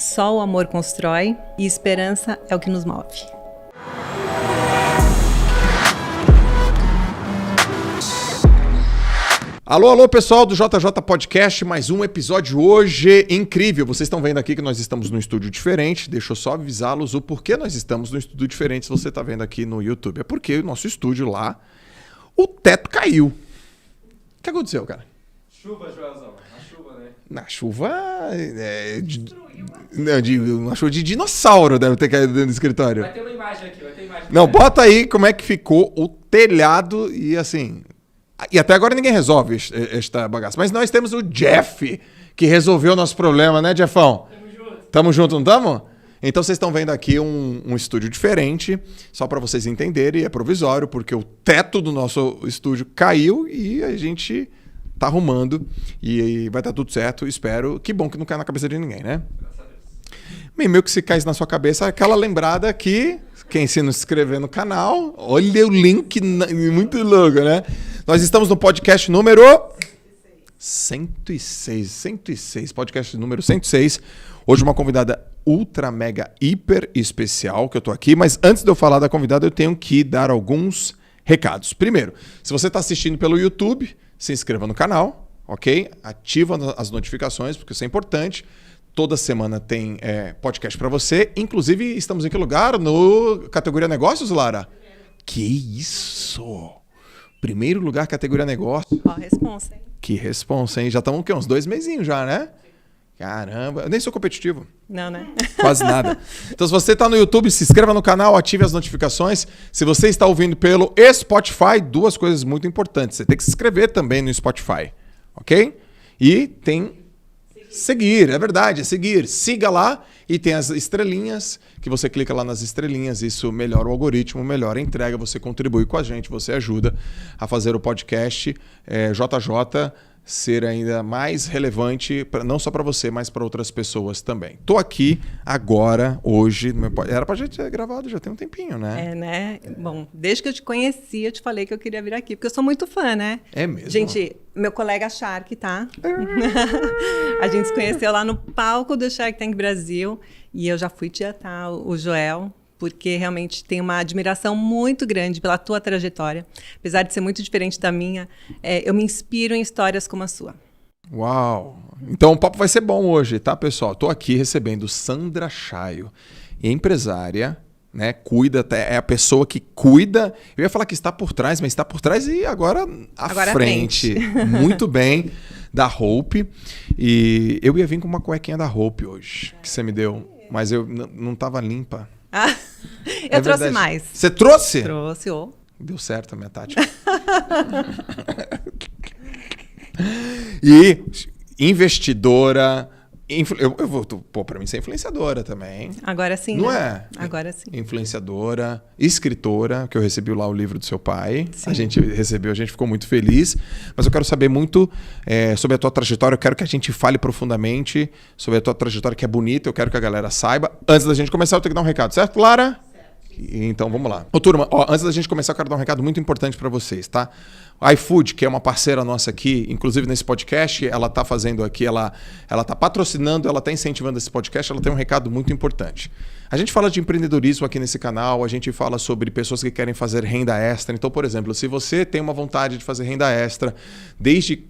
Só o amor constrói e esperança é o que nos move. Alô, alô, pessoal do JJ Podcast, mais um episódio hoje incrível. Vocês estão vendo aqui que nós estamos num estúdio diferente. Deixa eu só avisá-los o porquê nós estamos num estúdio diferente, se você está vendo aqui no YouTube. É porque o nosso estúdio lá, o teto caiu. O que aconteceu, cara? Chuva, Joelzão. Na chuva, né? Na chuva... uma chuva de dinossauro deve ter caído dentro do escritório. Vai ter uma imagem aqui, vai ter imagem. Não, bota aí como é que ficou o telhado e assim... E até agora ninguém resolve esta bagaça. Mas nós temos o Jeff, que resolveu o nosso problema, né, Jeffão? Tamo junto. Tamo junto, não tamo? Então vocês estão vendo aqui um estúdio diferente, só para vocês entenderem, é provisório, porque o teto do nosso estúdio caiu e a gente tá arrumando e vai dar tudo certo, espero. Que bom que não cai na cabeça de ninguém, né? Graças a Deus. Bem, meio que se caísse na sua cabeça, aquela lembrada que quem se não se inscrever no canal, olha o link, muito louco, né? Nós estamos no podcast número 106, podcast número 106. Hoje uma convidada ultra, mega, hiper especial que eu tô aqui, mas antes de eu falar da convidada, eu tenho que dar alguns recados. Primeiro, se você está assistindo pelo YouTube, se inscreva no canal, ok? Ativa as notificações, porque isso é importante. Toda semana tem podcast para você. Inclusive, estamos em que lugar? No categoria negócios, Lara? Que isso! Primeiro lugar, categoria negócio. Ó, responsa, hein? Que responsa, hein? Já estamos o quê? Uns 2 mesinhos já, né? Caramba, eu nem sou competitivo. Não, né? Quase nada. Então, se você está no YouTube, se inscreva no canal, ative as notificações. Se você está ouvindo pelo Spotify, 2 coisas muito importantes. Você tem que se inscrever também no Spotify, ok? E tem... Seguir, é verdade, é seguir. Siga lá e tem as estrelinhas, que você clica lá nas estrelinhas, isso melhora o algoritmo, melhora a entrega, você contribui com a gente, você ajuda a fazer o podcast JJ ser ainda mais relevante, não só para você, mas para outras pessoas também. Tô aqui agora, hoje, era pra gente ter gravado já tem um tempinho, né? É, né? Bom, desde que eu te conheci, eu te falei que eu queria vir aqui, porque eu sou muito fã, né? É mesmo? Gente, meu colega Shark, tá? A gente se conheceu lá no palco do Shark Tank Brasil e eu já fui tietar o Joel, porque realmente tenho uma admiração muito grande pela tua trajetória. Apesar de ser muito diferente da minha, eu me inspiro em histórias como a sua. Uau! Então o papo vai ser bom hoje, tá, pessoal? Tô aqui recebendo Sandra Chaio, empresária, né? Cuida, é a pessoa que cuida. Eu ia falar que está por trás, mas está por trás e agora à frente. Muito bem, da Hope. E eu ia vir com uma cuequinha da Hope hoje, que você me deu, mas eu não estava limpa. Ah, eu trouxe verdade. mais. Você trouxe? Trouxe, ô. Deu certo a minha tática. E investidora... Eu vou pôr para mim ser influenciadora também. Agora sim, não né? é? Agora sim. Influenciadora, escritora, que eu recebi lá o livro do seu pai. Sim. A gente recebeu, a gente ficou muito feliz. Mas eu quero saber muito sobre a tua trajetória. Eu quero que a gente fale profundamente sobre a tua trajetória, que é bonita. Eu quero que a galera saiba. Antes da gente começar, eu tenho que dar um recado, certo, Lara? Então, vamos lá. Ô, turma, antes da gente começar, eu quero dar um recado muito importante para vocês, tá? A iFood, que é uma parceira nossa aqui, inclusive nesse podcast, ela tá fazendo aqui, ela tá patrocinando, ela tá incentivando esse podcast, ela tem um recado muito importante. A gente fala de empreendedorismo aqui nesse canal, a gente fala sobre pessoas que querem fazer renda extra. Então, por exemplo, se você tem uma vontade de fazer renda extra, desde,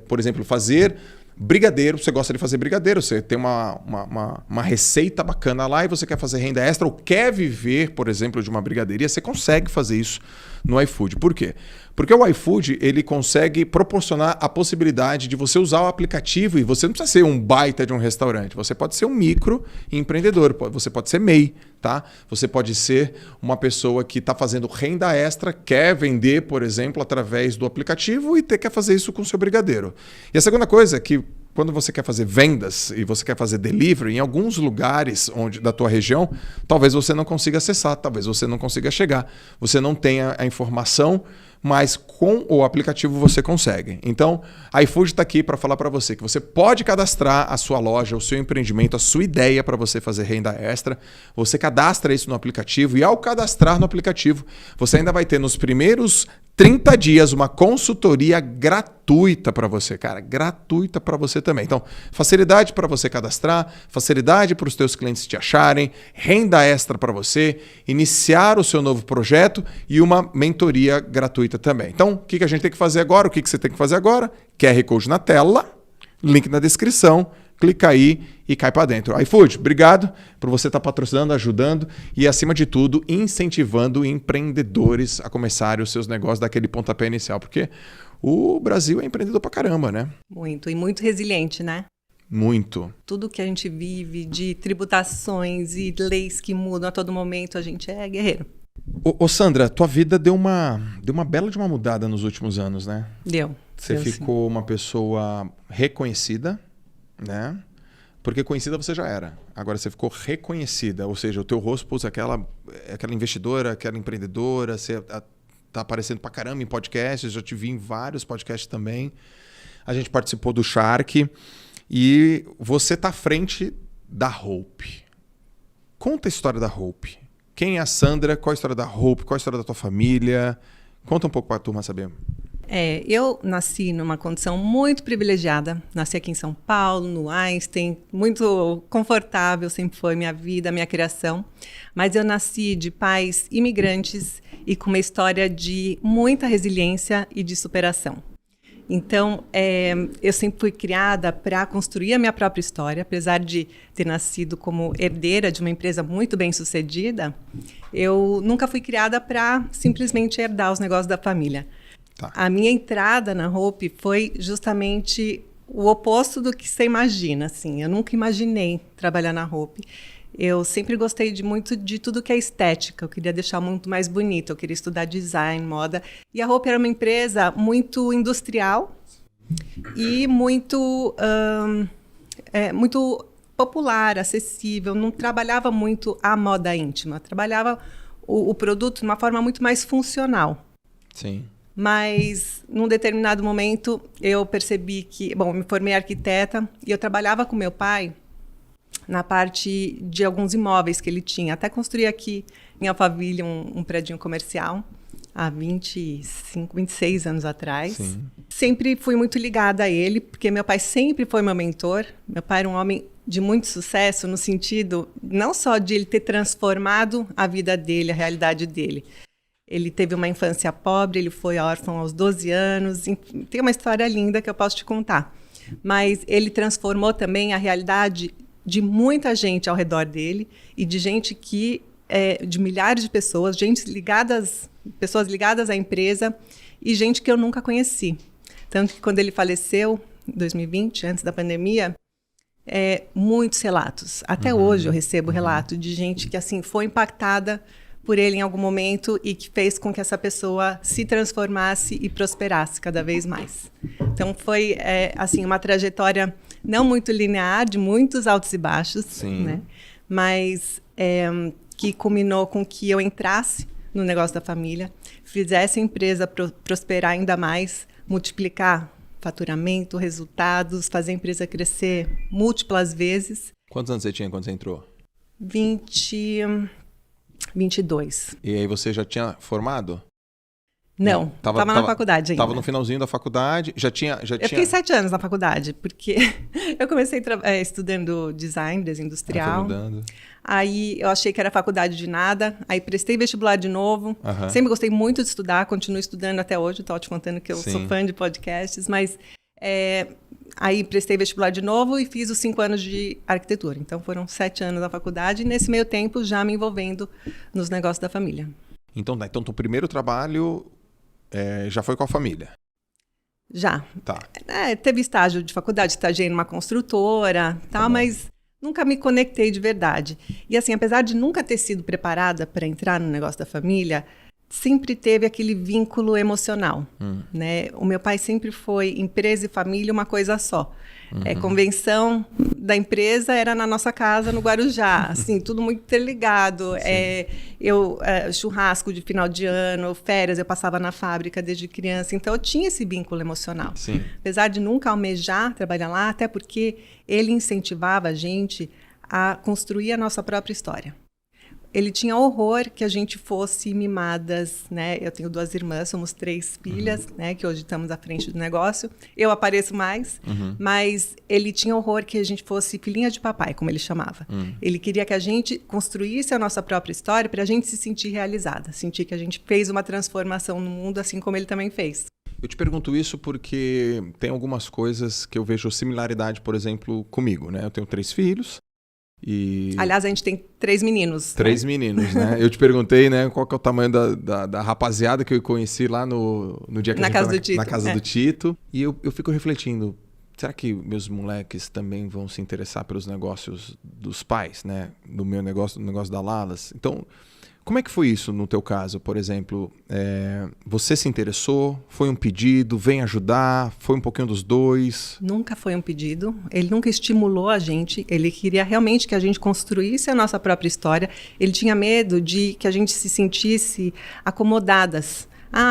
por exemplo, fazer... brigadeiro, você gosta de fazer brigadeiro, você tem uma receita bacana lá e você quer fazer renda extra ou quer viver, por exemplo, de uma brigadeiria, você consegue fazer isso no iFood. Por quê? Porque o iFood, ele consegue proporcionar a possibilidade de você usar o aplicativo e você não precisa ser um baita de um restaurante, você pode ser um micro empreendedor, você pode ser MEI, tá? Você pode ser uma pessoa que está fazendo renda extra, quer vender, por exemplo, através do aplicativo e quer fazer isso com o seu brigadeiro. E a segunda coisa é que quando você quer fazer vendas e você quer fazer delivery, em alguns lugares da tua região, talvez você não consiga acessar, talvez você não consiga chegar. Você não tenha a informação mas com o aplicativo você consegue. Então, a iFood está aqui para falar para você que você pode cadastrar a sua loja, o seu empreendimento, a sua ideia para você fazer renda extra. Você cadastra isso no aplicativo e ao cadastrar no aplicativo, você ainda vai ter nos primeiros 30 dias uma consultoria gratuita para você, cara. Gratuita para você também. Então, facilidade para você cadastrar, facilidade para os teus clientes te acharem, renda extra para você, iniciar o seu novo projeto e uma mentoria gratuita também. Então, o que a gente tem que fazer agora? O que você tem que fazer agora? QR Code na tela, link na descrição, clica aí e cai para dentro. iFood, obrigado por você estar patrocinando, ajudando e, acima de tudo, incentivando empreendedores a começarem os seus negócios daquele pontapé inicial, porque o Brasil é empreendedor pra caramba, né? Muito, e muito resiliente, né? Muito. Tudo que a gente vive de tributações e leis que mudam a todo momento, a gente é guerreiro. Ô Sandra, tua vida deu uma bela de uma mudada nos últimos anos, né? Deu. Você ficou uma pessoa reconhecida, né? Porque conhecida você já era. Agora você ficou reconhecida, ou seja, o teu rosto, pô, aquela investidora, aquela empreendedora, você tá aparecendo pra caramba em podcasts, já te vi em vários podcasts também. A gente participou do Shark e você tá à frente da Hope. Conta a história da Hope. Quem é a Sandra? Qual a história da Hope? Qual a história da tua família? Conta um pouco pra turma saber. Eu nasci numa condição muito privilegiada. Nasci aqui em São Paulo, no Einstein, muito confortável, sempre foi minha vida, minha criação. Mas eu nasci de pais imigrantes e com uma história de muita resiliência e de superação. Então, eu sempre fui criada para construir a minha própria história. Apesar de ter nascido como herdeira de uma empresa muito bem-sucedida, eu nunca fui criada para simplesmente herdar os negócios da família. Tá. A minha entrada na Hope foi justamente o oposto do que você imagina. Assim. Eu nunca imaginei trabalhar na Hope. Eu sempre gostei muito de tudo que é estética. Eu queria deixar muito mais bonito. Eu queria estudar design, moda. E a Hope era uma empresa muito industrial e muito popular, acessível. Não trabalhava muito a moda íntima. Trabalhava o produto de uma forma muito mais funcional. Sim. Mas, num determinado momento, eu percebi que... Bom, eu me formei arquiteta e eu trabalhava com meu pai na parte de alguns imóveis que ele tinha. Até construí aqui em Alphaville um prédio comercial há 26 anos atrás. Sim. Sempre fui muito ligada a ele, porque meu pai sempre foi meu mentor. Meu pai era um homem de muito sucesso no sentido não só de ele ter transformado a vida dele, a realidade dele. Ele teve uma infância pobre, ele foi órfão aos 12 anos. Tem uma história linda que eu posso te contar. Mas ele transformou também a realidade de muita gente ao redor dele e de gente de milhares de pessoas, pessoas ligadas à empresa e gente que eu nunca conheci. Tanto que quando ele faleceu, em 2020, antes da pandemia, muitos relatos. Até hoje eu recebo relato de gente que assim foi impactada por ele em algum momento e que fez com que essa pessoa se transformasse e prosperasse cada vez mais. Então foi assim uma trajetória não muito linear, de muitos altos e baixos, Sim. né? Mas que culminou com que eu entrasse no negócio da família, fizesse a empresa prosperar ainda mais, multiplicar faturamento, resultados, fazer a empresa crescer múltiplas vezes. Quantos anos você tinha quando você entrou? 22. E aí você já tinha formado? Não, estava na faculdade ainda. Estava no finalzinho da faculdade, já tinha... Eu fiquei 7 anos na faculdade, porque eu comecei estudando design, desenho industrial. Aí eu achei que era faculdade de nada, aí prestei vestibular de novo. Sempre gostei muito de estudar, continuo estudando até hoje, estou te contando que eu sou fã de podcasts, mas aí prestei vestibular de novo e fiz os 5 anos de arquitetura. Então foram 7 anos na faculdade e nesse meio tempo já me envolvendo nos negócios da família. Então teu primeiro trabalho já foi com a família? Já. Tá. Teve estágio de faculdade, estagiei numa construtora, tal, mas nunca me conectei de verdade. E assim, apesar de nunca ter sido preparada para entrar no negócio da família, sempre teve aquele vínculo emocional, né? O meu pai sempre foi empresa e família uma coisa só. Convenção da empresa era na nossa casa, no Guarujá, assim, tudo muito interligado. Churrasco de final de ano, férias, eu passava na fábrica desde criança, então eu tinha esse vínculo emocional. Sim. Apesar de nunca almejar trabalhar lá, até porque ele incentivava a gente a construir a nossa própria história. Ele tinha horror que a gente fosse mimadas, né? Eu tenho 2 irmãs, somos 3 filhas, né? Que hoje estamos à frente do negócio. Eu apareço mais, mas ele tinha horror que a gente fosse filhinha de papai, como ele chamava. Ele queria que a gente construísse a nossa própria história para a gente se sentir realizada, sentir que a gente fez uma transformação no mundo, assim como ele também fez. Eu te pergunto isso porque tem algumas coisas que eu vejo similaridade, por exemplo, comigo, né? Eu tenho 3 filhos. Aliás, a gente tem 3 meninos. 3 meninos, né? Eu te perguntei, né, qual que é o tamanho da rapaziada que eu conheci lá no dia que na a gente casa do Tito. Na casa do Tito. E eu fico refletindo, será que meus moleques também vão se interessar pelos negócios dos pais, né? Do meu negócio, do negócio da Lalas? Então, como é que foi isso no teu caso, por exemplo? Você se interessou? Foi um pedido? Vem ajudar? Foi um pouquinho dos dois? Nunca foi um pedido. Ele nunca estimulou a gente. Ele queria realmente que a gente construísse a nossa própria história. Ele tinha medo de que a gente se sentisse acomodadas.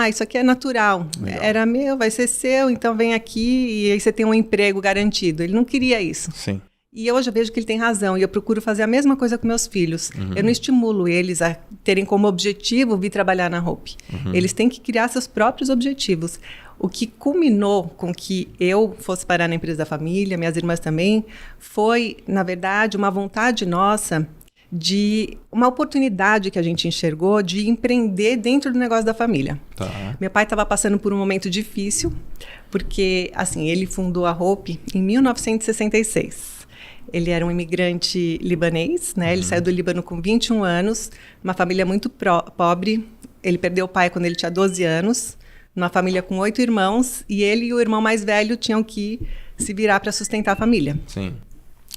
Isso aqui é natural. Legal. Era meu, vai ser seu, então vem aqui e aí você tem um emprego garantido. Ele não queria isso. Sim. E hoje eu vejo que ele tem razão e eu procuro fazer a mesma coisa com meus filhos. Eu não estimulo eles a terem como objetivo vir trabalhar na Hope. Eles têm que criar seus próprios objetivos. O que culminou com que eu fosse parar na empresa da família, minhas irmãs também, foi, na verdade, uma vontade nossa de uma oportunidade que a gente enxergou de empreender dentro do negócio da família. Tá. Meu pai estava passando por um momento difícil, porque assim, ele fundou a Hope em 1966. Ele era um imigrante libanês, né? Ele saiu do Líbano com 21 anos, uma família muito pobre. Ele perdeu o pai quando ele tinha 12 anos, numa família com 8 irmãos, e ele e o irmão mais velho tinham que se virar para sustentar a família. Sim.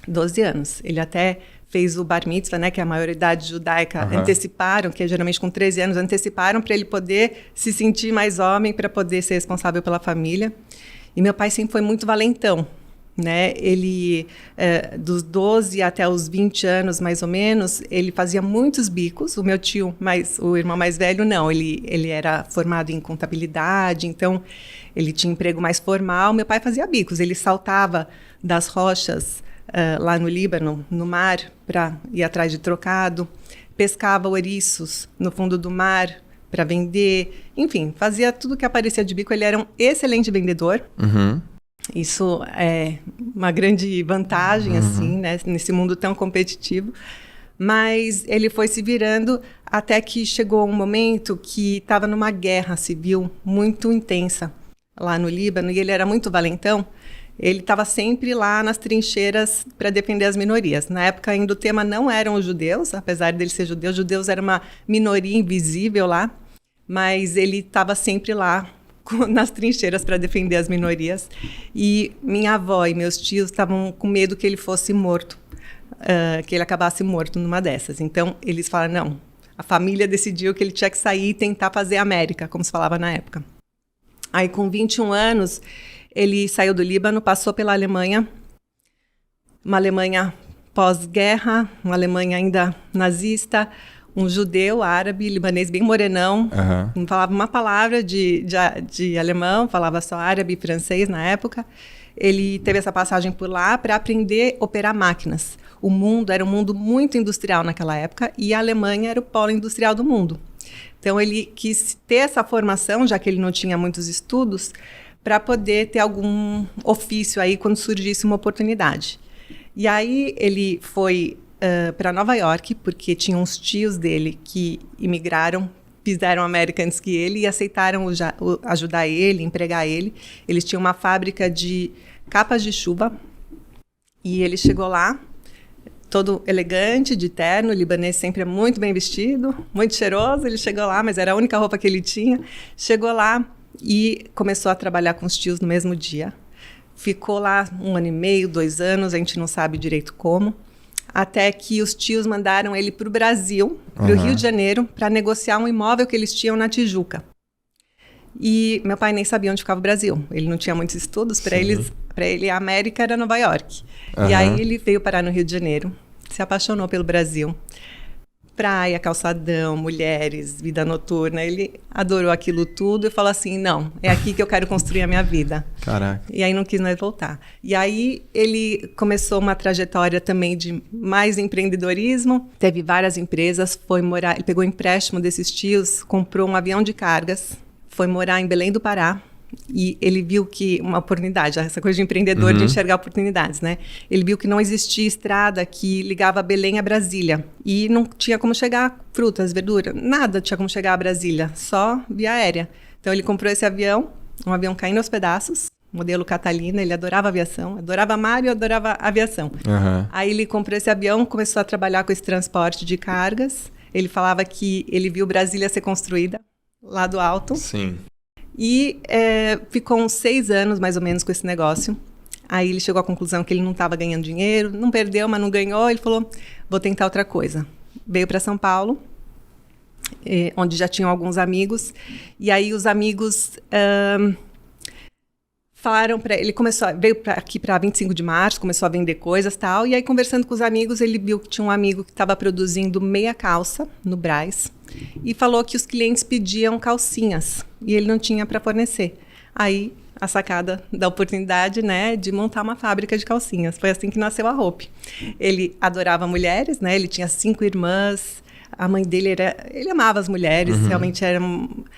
12 anos. Ele até fez o bar mitzvah, né, que é a maioridade judaica, anteciparam, que é geralmente com 13 anos, anteciparam para ele poder se sentir mais homem, para poder ser responsável pela família. E meu pai sempre foi muito valentão. Né? Ele, dos 12 até os 20 anos, mais ou menos, ele fazia muitos bicos. O meu tio, o irmão mais velho, não. Ele era formado em contabilidade, então ele tinha emprego mais formal. Meu pai fazia bicos. Ele saltava das rochas lá no Líbano, no mar, para ir atrás de trocado. Pescava ouriços no fundo do mar para vender. Enfim, fazia tudo que aparecia de bico. Ele era um excelente vendedor. Isso é uma grande vantagem, assim, né, nesse mundo tão competitivo. Mas ele foi se virando até que chegou um momento que estava numa guerra civil muito intensa lá no Líbano, e ele era muito valentão. Ele estava sempre lá nas trincheiras para defender as minorias. Na época, ainda o tema não eram os judeus, apesar dele ser judeu. Os judeus eram uma minoria invisível lá, mas ele estava sempre lá nas trincheiras para defender as minorias. E minha avó e meus tios estavam com medo que ele fosse morto, que ele acabasse morto numa dessas. Então, eles falaram, não, a família decidiu que ele tinha que sair e tentar fazer América, como se falava na época. Aí, com 21 anos, ele saiu do Líbano, passou pela Alemanha, uma Alemanha pós-guerra, uma Alemanha ainda nazista, um judeu árabe, libanês, bem morenão, não falava uma palavra de alemão, falava só árabe e francês na época. Ele teve essa passagem por lá para aprender a operar máquinas. O mundo era um mundo muito industrial naquela época e a Alemanha era o polo industrial do mundo. Então, ele quis ter essa formação, já que ele não tinha muitos estudos, para poder ter algum ofício aí quando surgisse uma oportunidade. E aí ele foi para Nova York, porque tinha uns tios dele que imigraram, fizeram América antes que ele e aceitaram ajudar ele, empregar ele. Eles tinham uma fábrica de capas de chuva e ele chegou lá, todo elegante, de terno. O libanês sempre é muito bem vestido, muito cheiroso. Ele chegou lá, mas era a única roupa que ele tinha. Chegou lá e começou a trabalhar com os tios no mesmo dia. Ficou lá 1 ano e meio, 2 anos, a gente não sabe direito como. até que os tios mandaram ele para o Brasil, para o Rio de Janeiro, para negociar um imóvel que eles tinham na Tijuca. E meu pai nem sabia onde ficava o Brasil. Ele não tinha muitos estudos. Para ele, a América era Nova York. E aí ele veio parar no Rio de Janeiro, se apaixonou pelo Brasil. Praia, calçadão, mulheres, vida noturna. Ele adorou aquilo tudo e falou assim, não, é aqui que eu quero construir a minha vida. Caraca. E aí não quis mais voltar. E aí ele começou uma trajetória também de mais empreendedorismo. Teve várias empresas, foi morar, ele pegou empréstimo desses tios, comprou um avião de cargas, foi morar em Belém do Pará. E ele viu que uma oportunidade, essa coisa de empreendedor, de enxergar oportunidades, né? Ele viu que não existia estrada que ligava Belém a Brasília. E não tinha como chegar frutas, verduras, nada tinha como chegar a Brasília, só via aérea. Então ele comprou esse avião, um avião caindo aos pedaços, modelo Catalina, ele adorava aviação, adorava mar e adorava aviação. Aí ele comprou esse avião, começou a trabalhar com esse transporte de cargas. Ele falava que ele viu Brasília ser construída lá do alto. Sim. E ficou uns 6 anos, mais ou menos, com esse negócio. Aí ele chegou à conclusão que ele não estava ganhando dinheiro, não perdeu, mas não ganhou. Ele falou, vou tentar outra coisa. Veio para São Paulo, onde já tinham alguns amigos. E aí os amigos falaram para ele, veio aqui para 25 de março, começou a vender coisas e tal. E aí, conversando com os amigos, ele viu que tinha um amigo que estava produzindo meia calça no Brás. E falou que os clientes pediam calcinhas e ele não tinha para fornecer. Aí, a sacada da oportunidade, né, de montar uma fábrica de calcinhas. Foi assim que nasceu a Hope. Ele adorava mulheres, né, ele tinha 5 irmãs. A mãe dele ele amava as mulheres, realmente era,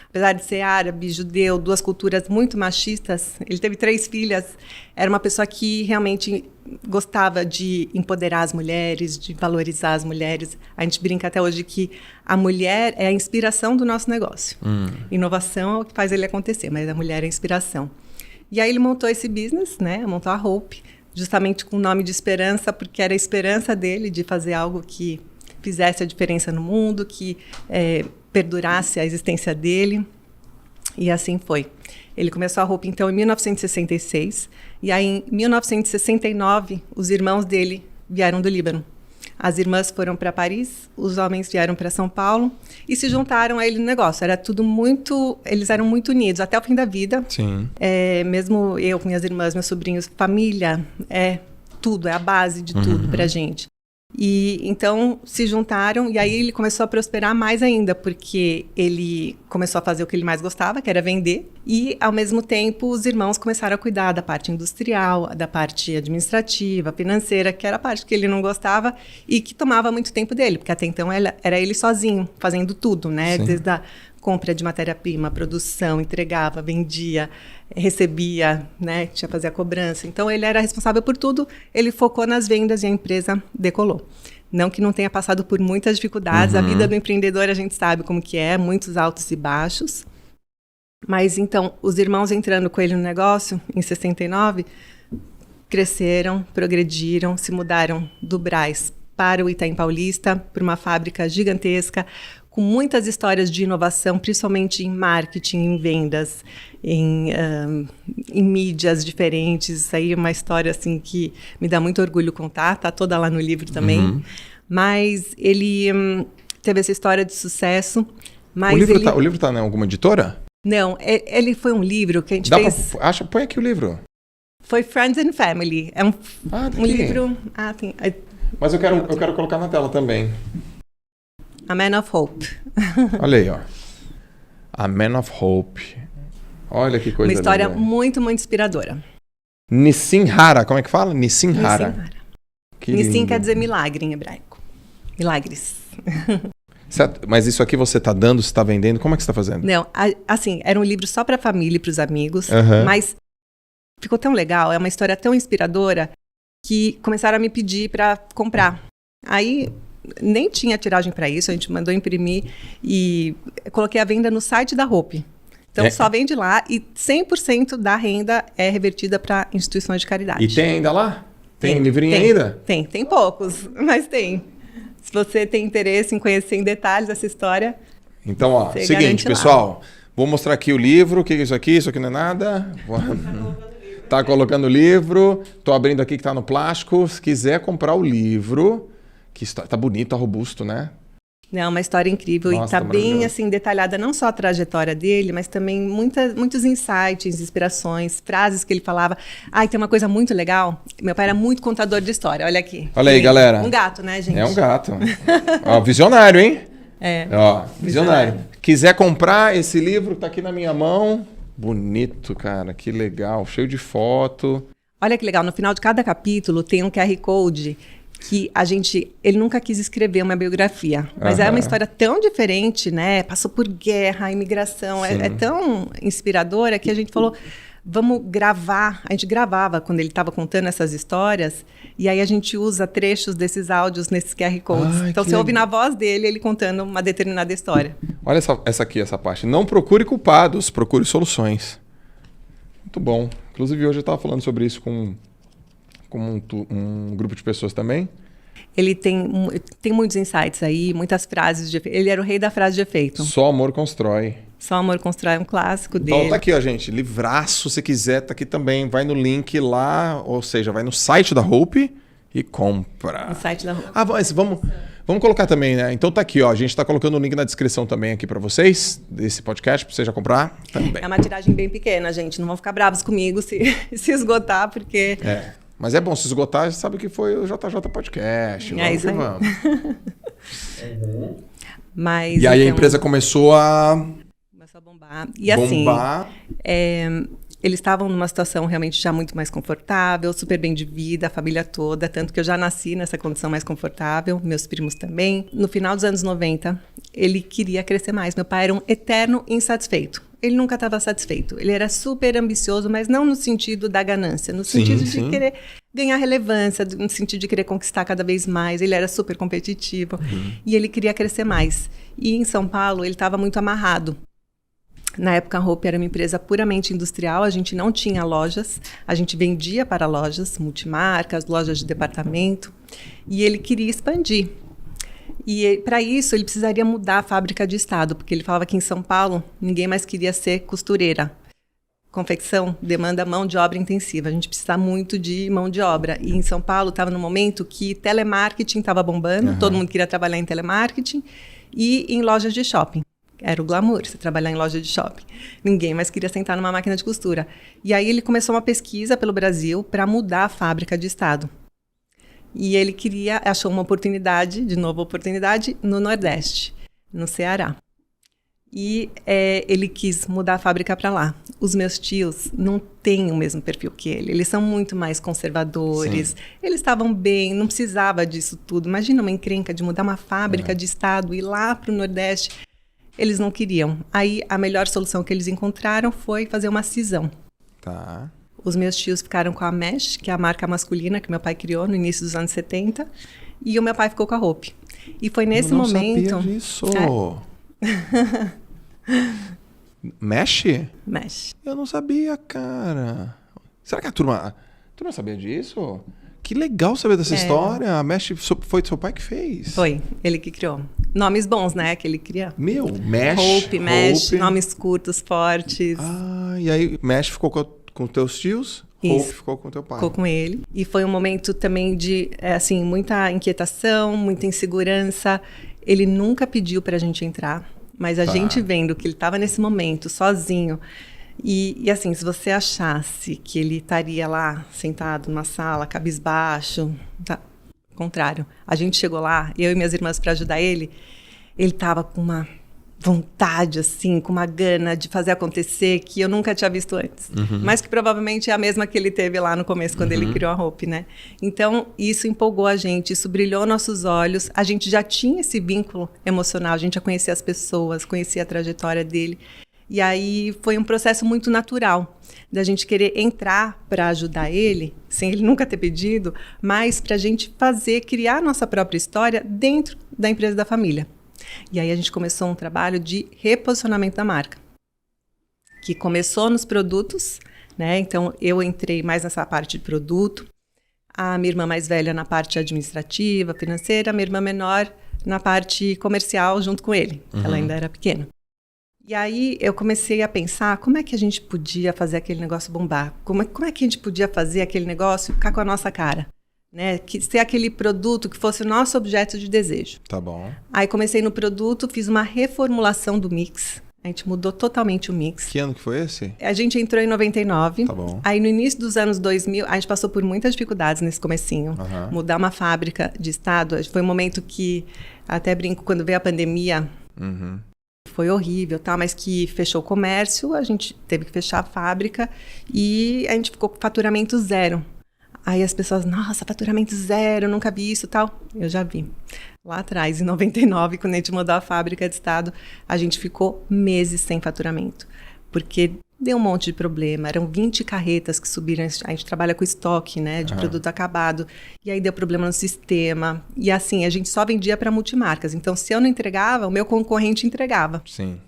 apesar de ser árabe, judeu, 2 culturas muito machistas, ele teve 3 filhas, era uma pessoa que realmente gostava de empoderar as mulheres, de valorizar as mulheres. A gente brinca até hoje que a mulher é a inspiração do nosso negócio. Inovação é o que faz ele acontecer, mas a mulher é a inspiração. E aí ele montou esse business, né, montou a Hope, justamente com o nome de esperança, porque era a esperança dele de fazer algo que fizesse a diferença no mundo, que perdurasse a existência dele. E assim foi. Ele começou a Hope, então, em 1966. E aí, em 1969, os irmãos dele vieram do Líbano. As irmãs foram para Paris, os homens vieram para São Paulo e se juntaram a ele no negócio. Era tudo muito... Eles eram muito unidos, até o fim da vida. Sim. Mesmo eu, com minhas irmãs, meus sobrinhos, família é tudo, é a base de tudo pra gente. E então se juntaram e aí ele começou a prosperar mais ainda, porque ele começou a fazer o que ele mais gostava, que era vender, e ao mesmo tempo os irmãos começaram a cuidar da parte industrial, da parte administrativa, financeira, que era a parte que ele não gostava e que tomava muito tempo dele, porque até então era ele sozinho, fazendo tudo, né? Sim. Desde a compra de matéria-prima, produção, entregava, vendia, recebia, né? Tinha que fazer a cobrança. Então, ele era responsável por tudo, ele focou nas vendas e a empresa decolou. Não que não tenha passado por muitas dificuldades, a vida do empreendedor a gente sabe como que é, muitos altos e baixos. Mas, então, os irmãos entrando com ele no negócio, em 69, cresceram, progrediram, se mudaram do Brás para o Itaim Paulista, para uma fábrica gigantesca, com muitas histórias de inovação, principalmente em marketing, em vendas, em mídias diferentes. Isso aí é uma história assim, que me dá muito orgulho contar, está toda lá no livro também. Mas ele teve essa história de sucesso. Mas O livro está em alguma editora? Não, ele foi um livro que a gente fez... Põe aqui o livro. Foi Friends and Family. É um livro... tem... Mas eu quero colocar na tela também. A Man of Hope. Olha aí, ó. A Man of Hope. Olha que coisa linda. Uma história linda. muito, muito inspiradora. Nissim Hara, como é que fala? Nissim Hara. Nissim quer dizer milagre em hebraico. Milagres. Mas isso aqui você está dando, você está vendendo? Como é que você está fazendo? Não, assim, era um livro só para a família e para os amigos, mas ficou tão legal, é uma história tão inspiradora que começaram a me pedir para comprar. Aí nem tinha tiragem para isso, a gente mandou imprimir e coloquei a venda no site da Hope. Então só vende lá e 100% da renda é revertida para instituições de caridade. E tem ainda lá? Tem livrinho ainda? Tem poucos, mas tem. Se você tem interesse em conhecer em detalhes essa história... Então, ó, seguinte, pessoal. Vou mostrar aqui o livro. O que é isso aqui? Isso aqui não é nada. Tá colocando o livro. Tô abrindo aqui que tá no plástico. Se quiser comprar o livro, Que história. Tá bonito, tá robusto, né? É uma história incrível. Nossa, e tá tá bem maravilhoso. assim detalhada não só a trajetória dele, mas também muitos insights, inspirações, frases que ele falava. Ah, e tem uma coisa muito legal. Meu pai era muito contador de história. Olha aqui. Olha aí, galera. Um gato, né, gente? É um gato. Ó, visionário, hein? É. Ó, visionário. Quiser comprar esse livro, tá aqui na minha mão. Bonito, cara. Que legal. Cheio de foto. Olha que legal. No final de cada capítulo tem um QR Code que ele nunca quis escrever uma biografia, mas é uma história tão diferente, né? Passou por guerra, imigração, é tão inspiradora que a gente falou, vamos gravar. A gente gravava quando ele estava contando essas histórias, e aí a gente usa trechos desses áudios nesses QR Codes. Ai, Então que você ouve na voz dele, ele contando uma determinada história. Olha essa aqui, essa parte. Não procure culpados, procure soluções. Muito bom. Inclusive, hoje eu estava falando sobre isso com um grupo de pessoas também. Ele tem muitos insights aí, muitas frases de efeito. Ele era o rei da frase de efeito. Só amor constrói. Só Amor Constrói, um clássico Então dele. tá aqui, ó, gente. Livraço, se quiser, tá aqui também. Vai no link lá, ou seja, vai no site da Hope e compra. No site da Hope. Ah, vamos colocar também, né? Então tá aqui, ó. A gente tá colocando o link na descrição também aqui pra vocês, desse podcast, pra você já comprar também. É uma tiragem bem pequena, gente. Não vão ficar bravos comigo se esgotar, porque... É. Mas é bom, se esgotar, você sabe que foi o JJ Podcast. É isso aí. Vamos. Mas, E aí a então, empresa começou a começou a bombar. E assim, bombar. eles estavam numa situação realmente já muito mais confortável, super bem de vida, a família toda, tanto que eu já nasci nessa condição mais confortável, meus primos também. No final dos anos 90, ele queria crescer mais. Meu pai era um eterno insatisfeito. Ele nunca estava satisfeito. Ele era super ambicioso, mas não no sentido da ganância, no sentido de querer ganhar relevância, no sentido de querer conquistar cada vez mais. Ele era super competitivo e ele queria crescer mais. E em São Paulo, ele estava muito amarrado. Na época, a Hope era uma empresa puramente industrial, a gente não tinha lojas, a gente vendia para lojas, multimarcas, lojas de departamento, e ele queria expandir. E para isso, ele precisaria mudar a fábrica de estado, porque ele falava que em São Paulo, ninguém mais queria ser costureira. Confecção demanda mão de obra intensiva, a gente precisa muito de mão de obra. E em São Paulo, estava no momento que telemarketing estava bombando, todo mundo queria trabalhar em telemarketing, e em lojas de shopping. Era o glamour, você trabalhar em loja de shopping. Ninguém mais queria sentar numa máquina de costura. E aí ele começou uma pesquisa pelo Brasil para mudar a fábrica de estado. E ele achou uma oportunidade, de novo oportunidade, no Nordeste, no Ceará. E ele quis mudar a fábrica para lá. Os meus tios não têm o mesmo perfil que ele. Eles são muito mais conservadores. Sim. Eles estavam bem, não precisava disso tudo. Imagina uma encrenca de mudar uma fábrica de estado e ir lá para o Nordeste. Eles não queriam. Aí, a melhor solução que eles encontraram foi fazer uma cisão. Tá. Os meus tios ficaram com a Mesh, que é a marca masculina que meu pai criou no início dos anos 70, e o meu pai ficou com a Hope. E foi nesse momento... Eu não sabia disso. Mesh? Mesh. Eu não sabia, cara. Será que a turma sabia disso? Que legal saber dessa história. A Mesh foi seu pai que fez. Foi, ele que criou. Nomes bons, né, que ele cria. Meu, Mesh. Hope, Mesh, nomes curtos, fortes. Ah, e aí Mesh ficou com teus tios? Isso. Hope ficou com teu pai? Ficou com ele. E foi um momento também de, assim, muita inquietação, muita insegurança. Ele nunca pediu pra gente entrar, mas a gente vendo que ele estava nesse momento, sozinho. E assim, se você achasse que ele estaria lá, sentado numa sala, cabisbaixo, tá, contrário. A gente chegou lá, eu e minhas irmãs, para ajudar ele estava com uma vontade, assim, com uma gana de fazer acontecer que eu nunca tinha visto antes. Mas que provavelmente é a mesma que ele teve lá no começo, quando ele criou a Hope, né? Então, isso empolgou a gente, isso brilhou nossos olhos. A gente já tinha esse vínculo emocional, a gente já conhecia as pessoas, conhecia a trajetória dele. E aí foi um processo muito natural da gente querer entrar para ajudar ele, sem ele nunca ter pedido, mas para a gente criar nossa própria história dentro da empresa da família. E aí a gente começou um trabalho de reposicionamento da marca, que começou nos produtos, né? Então eu entrei mais nessa parte de produto, a minha irmã mais velha na parte administrativa, financeira, a minha irmã menor na parte comercial junto com ele. Ela ainda era pequena. E aí eu comecei a pensar como é que a gente podia fazer aquele negócio bombar, como é que a gente podia fazer aquele negócio ficar com a nossa cara. né? Ser aquele produto que fosse o nosso objeto de desejo. Tá bom. Aí comecei no produto, fiz uma reformulação do mix. A gente mudou totalmente o mix. Que ano que foi esse? A gente entrou em 99. Tá bom. Aí no início dos anos 2000, a gente passou por muitas dificuldades nesse comecinho. Aham. Mudar uma fábrica de estado, foi um momento que, até brinco, quando veio a pandemia, Uhum. foi horrível, tá? Mas que fechou o comércio, a gente teve que fechar a fábrica e a gente ficou com faturamento zero. Aí as pessoas, nossa, faturamento zero, nunca vi isso e tal. Eu já vi. Lá atrás, em 99, quando a gente mudou a fábrica de estado, a gente ficou meses sem faturamento. Porque deu um monte de problema. Eram 20 carretas que subiram. A gente trabalha com estoque, né, de produto acabado. E aí deu problema no sistema. E assim, a gente só vendia para multimarcas. Então, se eu não entregava, o meu concorrente entregava. Sim.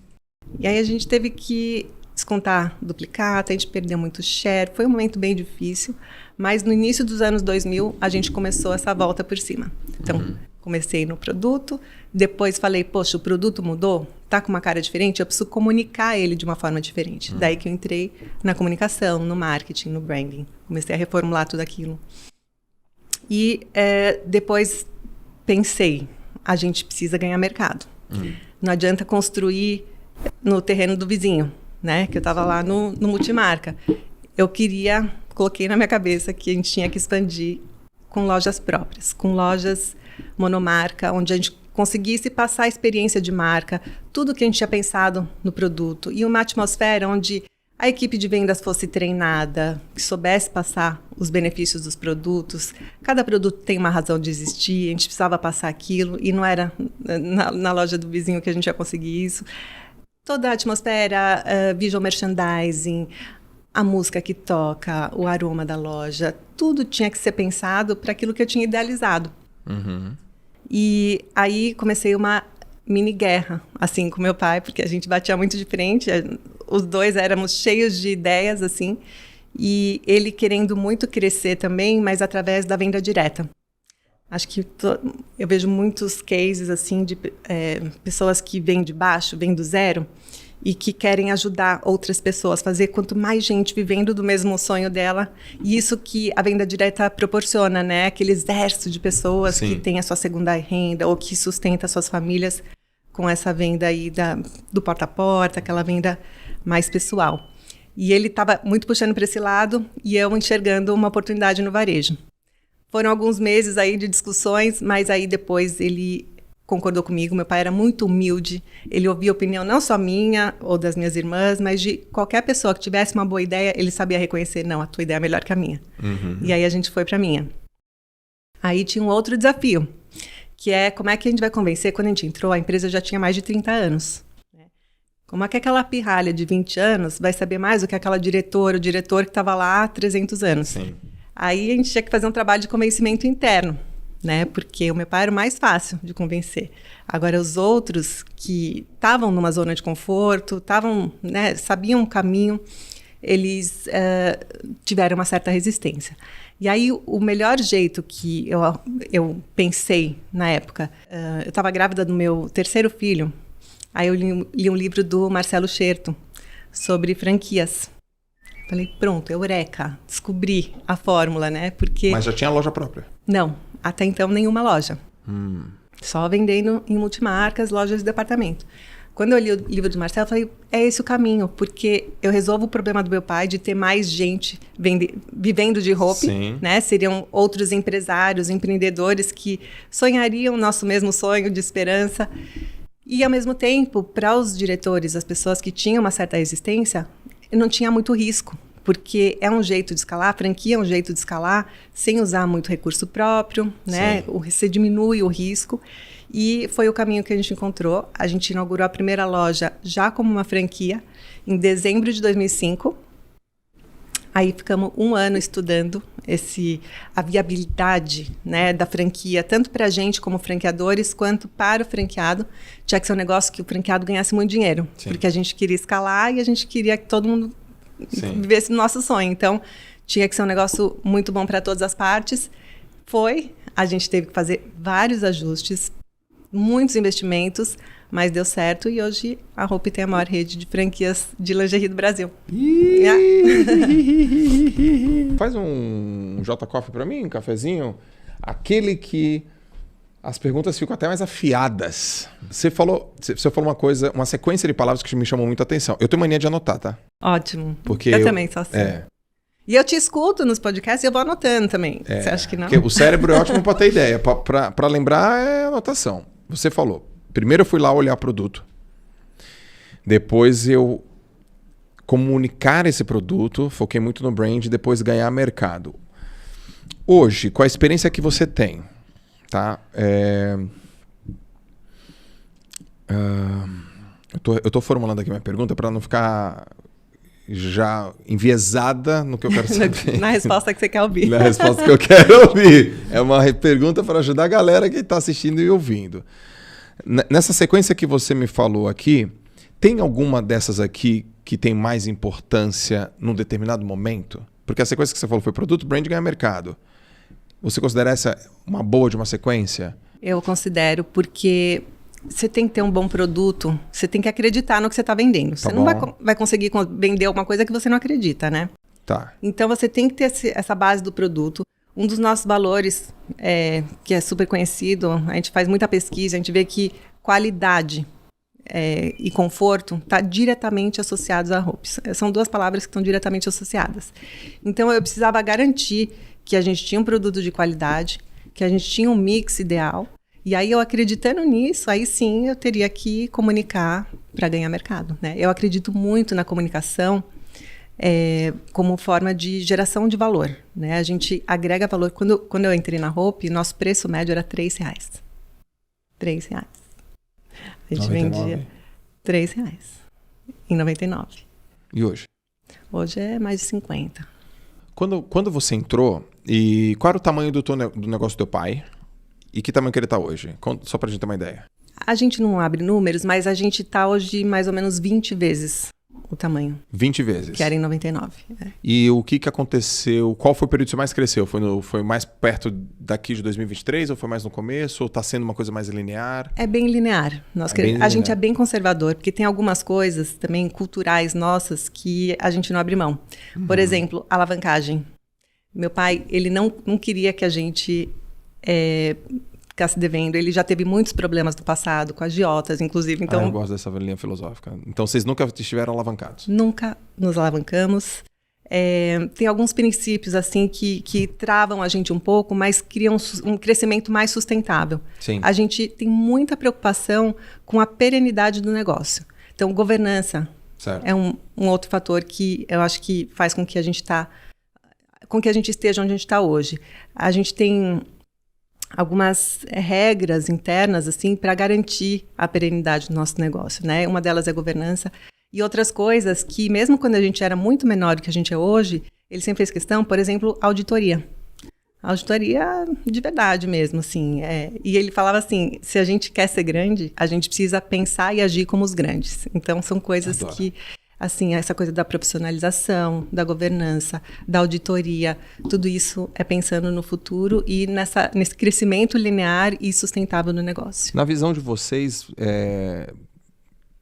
E aí a gente teve que descontar duplicata, a gente perdeu muito share. Foi um momento bem difícil. Mas no início dos anos 2000, a gente começou essa volta por cima. Então, comecei no produto, depois falei, poxa, o produto mudou, tá com uma cara diferente, eu preciso comunicar ele de uma forma diferente. Daí que eu entrei na comunicação, no marketing, no branding. Comecei a reformular tudo aquilo. E depois pensei, a gente precisa ganhar mercado. Não adianta construir no terreno do vizinho, né? Que eu estava lá no multimarca. Eu coloquei na minha cabeça que a gente tinha que expandir com lojas próprias, com lojas monomarca, onde a gente conseguisse passar a experiência de marca, tudo que a gente tinha pensado no produto, e uma atmosfera onde a equipe de vendas fosse treinada, que soubesse passar os benefícios dos produtos. Cada produto tem uma razão de existir, a gente precisava passar aquilo, e não era na loja do vizinho que a gente ia conseguir isso. Toda a atmosfera, visual merchandising, a música que toca, o aroma da loja, tudo tinha que ser pensado para aquilo que eu tinha idealizado. Uhum. E aí comecei uma mini guerra, assim, com meu pai, porque a gente batia muito de frente, os dois éramos cheios de ideias, assim, e ele querendo muito crescer também, mas através da venda direta. Acho que eu vejo muitos cases, assim, de pessoas que vêm de baixo, vêm do zero, e que querem ajudar outras pessoas, fazer quanto mais gente vivendo do mesmo sonho dela. E isso que a venda direta proporciona, né? Aquele exército de pessoas Sim. que tem a sua segunda renda ou que sustenta suas famílias com essa venda aí do porta a porta, aquela venda mais pessoal. E ele estava muito puxando para esse lado e eu enxergando uma oportunidade no varejo. Foram alguns meses aí de discussões, mas aí depois ele concordou comigo. Meu pai era muito humilde, ele ouvia a opinião não só minha ou das minhas irmãs, mas de qualquer pessoa que tivesse uma boa ideia, ele sabia reconhecer, não, a tua ideia é melhor que a minha. Uhum. E aí a gente foi para a minha. Aí tinha um outro desafio, que é como é que a gente vai convencer, quando a gente entrou, a empresa já tinha mais de 30 anos. Como é que aquela pirralha de 20 anos vai saber mais do que aquela diretora, o diretor que estava lá há 300 anos? Sim. Aí a gente tinha que fazer um trabalho de convencimento interno, né? Porque o meu pai era o mais fácil de convencer. Agora, os outros que estavam numa zona de conforto, né, sabiam o caminho, eles tiveram uma certa resistência. E aí, o melhor jeito que eu pensei na época, eu estava grávida do meu terceiro filho, aí eu li um livro do Marcelo Scherto sobre franquias. Falei, pronto, eureka, descobri a fórmula, né? Porque... Mas já tinha loja própria? Não, até então nenhuma loja. Só vendendo em multimarcas, lojas de departamento. Quando eu li o livro do Marcelo, eu falei, é esse o caminho, porque eu resolvo o problema do meu pai de ter mais gente vivendo de roupa, né? Seriam outros empresários, empreendedores que sonhariam o nosso mesmo sonho de esperança. E, ao mesmo tempo, para os diretores, as pessoas que tinham uma certa resistência, não tinha muito risco, porque é um jeito de escalar, a franquia é um jeito de escalar sem usar muito recurso próprio, né? Você diminui o risco. E foi o caminho que a gente encontrou. A gente inaugurou a primeira loja já como uma franquia em dezembro de 2005. Aí ficamos um ano estudando a viabilidade, né, da franquia, tanto para a gente como franqueadores, quanto para o franqueado. Tinha que ser um negócio que o franqueado ganhasse muito dinheiro, porque a gente queria escalar e a gente queria que todo mundo vivesse o nosso sonho. Então, tinha que ser um negócio muito bom para todas as partes. A gente teve que fazer vários ajustes, muitos investimentos, mas deu certo e hoje a Hope tem a maior rede de franquias de lingerie do Brasil. Faz um J Coffee pra mim, um cafezinho. aquele que as perguntas ficam até mais afiadas. Você falou uma coisa, uma sequência de palavras que me chamou muito a atenção. Eu tenho mania de anotar, tá? Ótimo. Porque eu também sou assim. É. E eu te escuto nos podcasts e eu vou anotando também. Você acha que não? Porque o cérebro é ótimo para ter ideia. Para lembrar é anotação. Você falou. Primeiro eu fui lá olhar o produto. Depois eu comunicar esse produto. Foquei muito no brand. Depois ganhar mercado. Hoje, com a experiência que você tem, tá? Eu tô formulando aqui minha pergunta para não ficar já enviesada no que eu quero saber. Na resposta que você quer ouvir. Na resposta que eu quero ouvir. É uma pergunta para ajudar a galera que está assistindo e ouvindo. Nessa sequência que você me falou aqui, tem alguma dessas aqui que tem mais importância num determinado momento? Porque a sequência que você falou foi produto, brand, ganhar mercado. Você considera essa uma boa de uma sequência? Eu considero, porque você tem que ter um bom produto, você tem que acreditar no que você está vendendo. Você não vai conseguir vender alguma coisa que você não acredita, né? Tá. Então você tem que ter essa base do produto. Um dos nossos valores, que é super conhecido, a gente faz muita pesquisa, a gente vê que qualidade e conforto está diretamente associados a roupas. São duas palavras que estão diretamente associadas. Então eu precisava garantir que a gente tinha um produto de qualidade, que a gente tinha um mix ideal. E aí, eu acreditando nisso, aí sim eu teria que comunicar para ganhar mercado, né? Eu acredito muito na comunicação como forma de geração de valor, né? A gente agrega valor. Quando eu entrei na Hope, nosso preço médio era R$3. R$3. A gente 99. vendia R$3 em 99. E hoje? Hoje é mais de 50. Quando você entrou, e qual era o tamanho do negócio do teu pai? E que tamanho que ele está hoje? Só para a gente ter uma ideia. A gente não abre números, mas a gente está hoje mais ou menos 20 vezes o tamanho. 20 vezes? Que era em 99. E o que aconteceu? Qual foi o período que você mais cresceu? Foi mais perto daqui de 2023? Ou foi mais no começo? Ou está sendo uma coisa mais linear? É bem linear. A gente é bem conservador, porque tem algumas coisas também culturais nossas que a gente não abre mão. Por exemplo, alavancagem. Meu pai, ele não queria que a gente ficasse devendo. Ele já teve muitos problemas no passado, com agiotas, inclusive. Então, eu gosto dessa linha filosófica. Então, vocês nunca estiveram alavancados? Nunca nos alavancamos. Tem alguns princípios assim que travam a gente um pouco, mas criam um crescimento mais sustentável. Sim. A gente tem muita preocupação com a perenidade do negócio. Então, governança é um outro fator que eu acho que faz com que a gente esteja onde a gente está hoje. A gente tem algumas regras internas assim para garantir a perenidade do nosso negócio, né? Uma delas é governança e outras coisas que mesmo quando a gente era muito menor do que a gente é hoje, ele sempre fez questão, por exemplo, auditoria. Auditoria de verdade mesmo, assim. E ele falava assim, se a gente quer ser grande, a gente precisa pensar e agir como os grandes. Então são coisas que assim, essa coisa da profissionalização, da governança, da auditoria, tudo isso é pensando no futuro e nesse crescimento linear e sustentável do negócio. Na visão de vocês,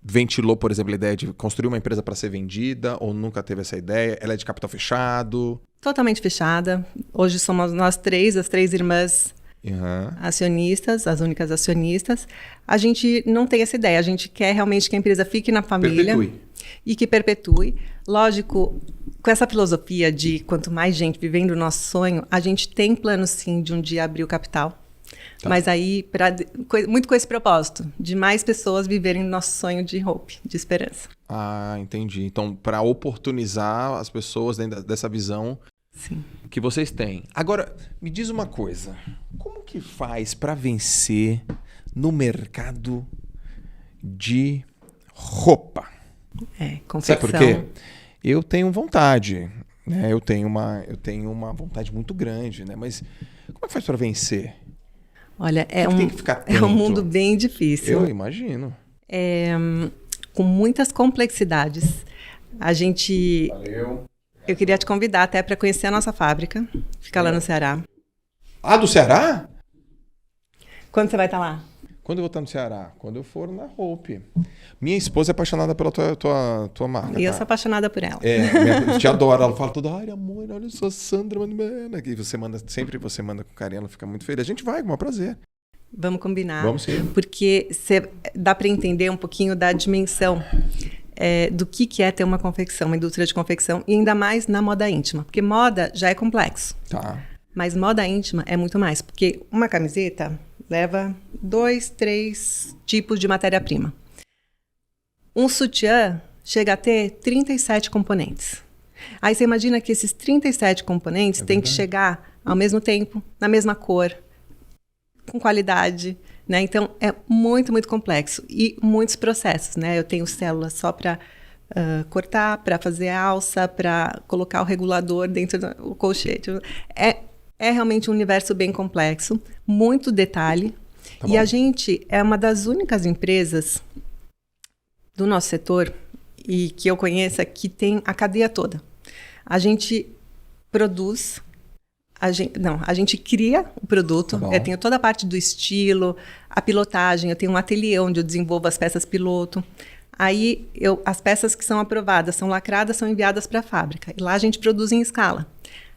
ventilou, por exemplo, a ideia de construir uma empresa para ser vendida ou nunca teve essa ideia? Ela é de capital fechado? Totalmente fechada. Hoje somos nós as três irmãs acionistas, as únicas acionistas. A gente não tem essa ideia. A gente quer realmente que a empresa fique na família. E que perpetue. Lógico, com essa filosofia de quanto mais gente vivendo o nosso sonho, a gente tem plano sim de um dia abrir o capital. Tá. Mas aí, muito com esse propósito, de mais pessoas viverem o nosso sonho de hope, de esperança. Ah, entendi. Então, para oportunizar as pessoas dentro dessa visão que vocês têm. Agora, me diz uma coisa. Como que faz para vencer no mercado de roupa? Confecção. Sabe por quê? Eu tenho vontade, né? Eu tenho uma vontade muito grande, né? Mas como é que faz para vencer? Olha, tem que ficar atento? É um mundo bem difícil. Eu imagino. Com muitas complexidades. Valeu. Eu queria te convidar até para conhecer a nossa fábrica. Fica lá no Ceará. Ah, do Ceará? Quando você vai estar lá? Quando eu vou estar no Ceará? Quando eu for na Hope. Minha esposa é apaixonada pela tua marca. E eu tá? sou apaixonada por ela. Te adora. Ela fala tudo, ai, amor, olha só, Sandra, que você manda, sempre você manda com carinho, ela fica muito feliz. A gente vai, com o maior prazer. Vamos combinar. Vamos sim. Porque dá para entender um pouquinho da dimensão do que é ter uma confecção, uma indústria de confecção, e ainda mais na moda íntima. Porque moda já é complexo. Tá. Mas moda íntima é muito mais. Porque uma camiseta leva 2, 3 tipos de matéria-prima. Um sutiã chega a ter 37 componentes. Aí você imagina que esses 37 componentes têm que chegar ao mesmo tempo, na mesma cor, com qualidade, né? Então, é muito, muito complexo. E muitos processos, né? Eu tenho células só para cortar, para fazer a alça, para colocar o regulador dentro do colchete. É realmente um universo bem complexo, muito detalhe. Tá E bom. a gente é uma das únicas empresas do nosso setor, e que eu conheça, que tem a cadeia toda. A gente produz, a gente cria o produto. Tá bom. Eu tenho toda a parte do estilo, a pilotagem, eu tenho um ateliê onde eu desenvolvo as peças piloto. Aí, as peças que são aprovadas, são lacradas, são enviadas para a fábrica. E lá a gente produz em escala.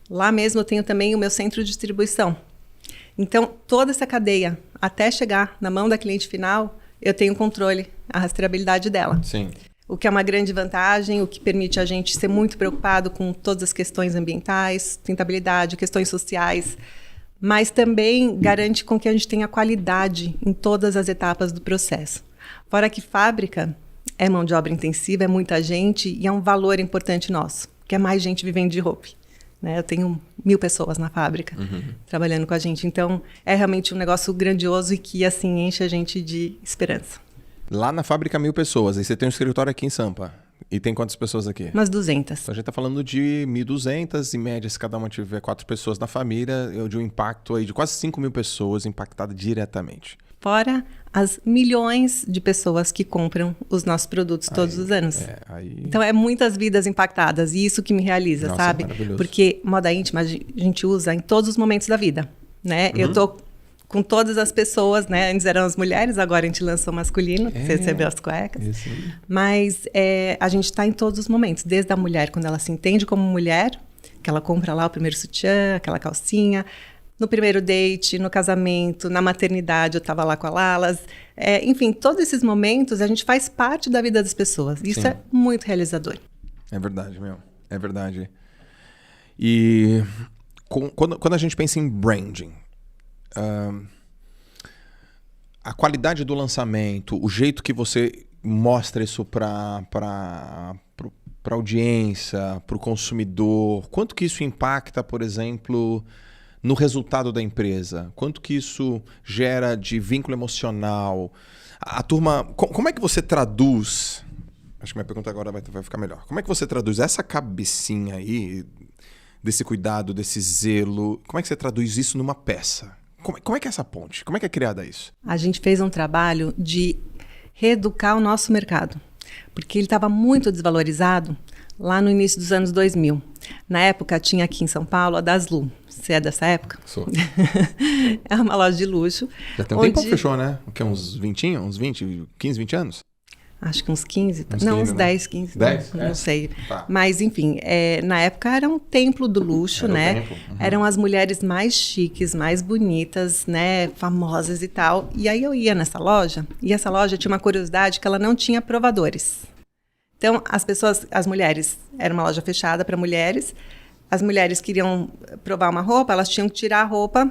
Lá mesmo eu tenho também o meu centro de distribuição. Então, toda essa cadeia, até chegar na mão da cliente final, eu tenho controle, a rastreabilidade dela. Sim. O que é uma grande vantagem, o que permite a gente ser muito preocupado com todas as questões ambientais, sustentabilidade, questões sociais, mas também garante com que a gente tenha qualidade em todas as etapas do processo. Fora que fábrica é mão de obra intensiva, é muita gente e é um valor importante nosso, que é mais gente vivendo de roupa. Né? Eu tenho 1.000 pessoas na fábrica trabalhando com a gente. Então, é realmente um negócio grandioso e que, assim, enche a gente de esperança. Lá na fábrica, 1.000 pessoas. Aí você tem um escritório aqui em Sampa. E tem quantas pessoas aqui? Umas 200. Então a gente está falando de 1.200, em média, se cada uma tiver 4 pessoas na família, de um impacto aí de quase 5.000 pessoas impactadas diretamente. Fora as milhões de pessoas que compram os nossos produtos todos os anos. Então, é muitas vidas impactadas. E isso que me realiza, Nossa, sabe? maravilhoso. Porque moda íntima a gente usa em todos os momentos da vida, né? Eu tô com todas as pessoas, né? Antes eram as mulheres, agora a gente lançou masculino. Você recebeu as cuecas. Isso. Mas a gente está em todos os momentos. Desde a mulher, quando ela se entende como mulher, que ela compra lá o primeiro sutiã, aquela calcinha. No primeiro date, no casamento, na maternidade, eu estava lá com a Lalas. Enfim, todos esses momentos a gente faz parte da vida das pessoas. Isso Sim. é muito realizador. É verdade, meu. É verdade. E quando a gente pensa em branding, a qualidade do lançamento, o jeito que você mostra isso para audiência, para o consumidor, quanto que isso impacta, por exemplo, no resultado da empresa? Quanto que isso gera de vínculo emocional? A turma, como é que você traduz? Acho que minha pergunta agora vai ficar melhor. Como é que você traduz essa cabecinha aí, desse cuidado, desse zelo? Como é que você traduz isso numa peça? Como é que é essa ponte? Como é que é criada isso? A gente fez um trabalho de reeducar o nosso mercado, porque ele estava muito desvalorizado lá no início dos anos 2000. Na época, tinha aqui em São Paulo a Daslu. Você é dessa época? Sou. É uma loja de luxo. Já tem um tempo que fechou, né? O que, uns 20, 15, 20 anos? Acho que uns 15. Uns não, 15, uns né? 10, 15. 10? Não sei. Tá. Mas, enfim, na época era um templo do luxo, Era o né? templo. Eram as mulheres mais chiques, mais bonitas, né? Famosas e tal. E aí eu ia nessa loja, e essa loja tinha uma curiosidade que ela não tinha provadores. Então, as mulheres, era uma loja fechada para mulheres, as mulheres queriam provar uma roupa, elas tinham que tirar a roupa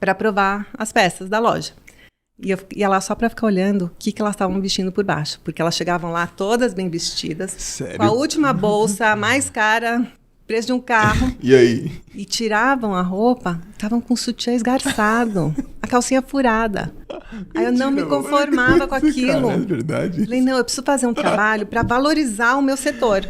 para provar as peças da loja. E eu ia lá só para ficar olhando o que elas estavam vestindo por baixo. Porque elas chegavam lá todas bem vestidas, Sério? com a última bolsa, a mais cara, preço de um carro. E aí? E tiravam a roupa, estavam com o sutiã esgarçado, a calcinha furada. Aí eu não me conformava com aquilo. É verdade. Falei, não, eu preciso fazer um trabalho para valorizar o meu setor,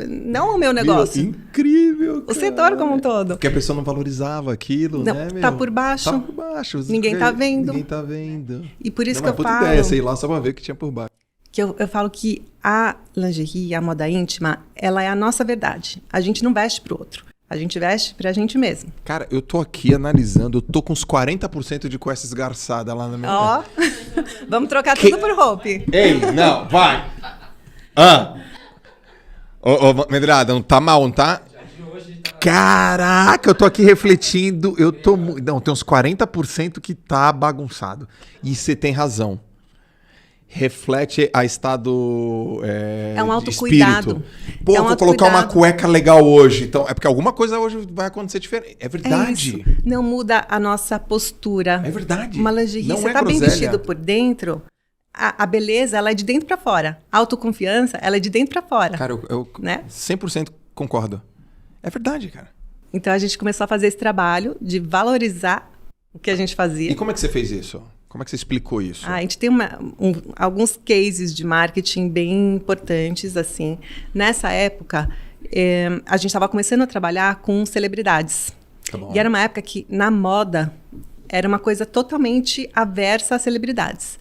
não o meu negócio. Meu, incrível, cara. O setor como um todo. Porque a pessoa não valorizava aquilo, Não, né, meu? tá por baixo. Tá por baixo. Ninguém tá vendo. Ninguém tá vendo. E por isso Não, que eu mas puta falo... ideia, sei lá, só pra ver o que tinha por baixo. Que eu falo que a lingerie, a moda íntima, ela é a nossa verdade. A gente não veste pro outro. A gente veste pra gente mesmo. Cara, eu tô aqui analisando, eu tô com uns 40% de cueca esgarçada lá na minha... Ó, vamos trocar tudo por roupa. Ei, não, vai! Ô, Medrada, não tá mal, não tá? Caraca, eu tô aqui refletindo, Não, tem uns 40% que tá bagunçado. E você tem razão. Reflete a estado É um de autocuidado. espírito. Pô, É um vou colocar uma autocuidado. cueca legal hoje. Então, é porque alguma coisa hoje vai acontecer diferente. É É verdade. isso. Não muda a nossa postura. É verdade. Uma lingerie, Não você é tá bem groselha. vestido por dentro, a beleza, ela é de dentro pra fora. A autoconfiança, ela é de dentro pra fora. Cara, eu Né? 100% concordo. É verdade, cara. Então a gente começou a fazer esse trabalho de valorizar o que a gente fazia. E como é que você fez isso? Como é que você explicou isso? A gente tem alguns cases de marketing bem importantes, assim. Nessa época, a gente estava começando a trabalhar com celebridades. Tá bom. E era uma época que, na moda, era uma coisa totalmente aversa às celebridades.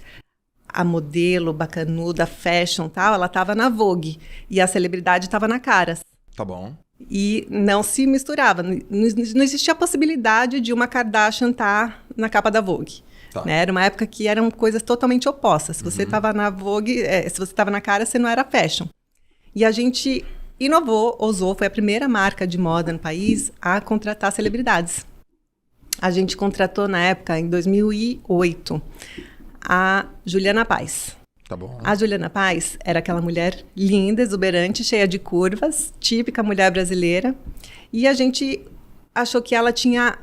A modelo, bacanuda, fashion, tal, ela estava na Vogue. E a celebridade estava na Caras. Tá bom. E não se misturava. Não existia a possibilidade de uma Kardashian estar na capa da Vogue. Tá. Né? Era uma época que eram coisas totalmente opostas. Se você estava na Vogue, se você estava na Cara, você não era fashion. E a gente inovou, ousou, foi a primeira marca de moda no país a contratar celebridades. A gente contratou, na época, em 2008, a Juliana Paes. Tá bom. A Juliana Paes era aquela mulher linda, exuberante, cheia de curvas, típica mulher brasileira. E a gente achou que ela tinha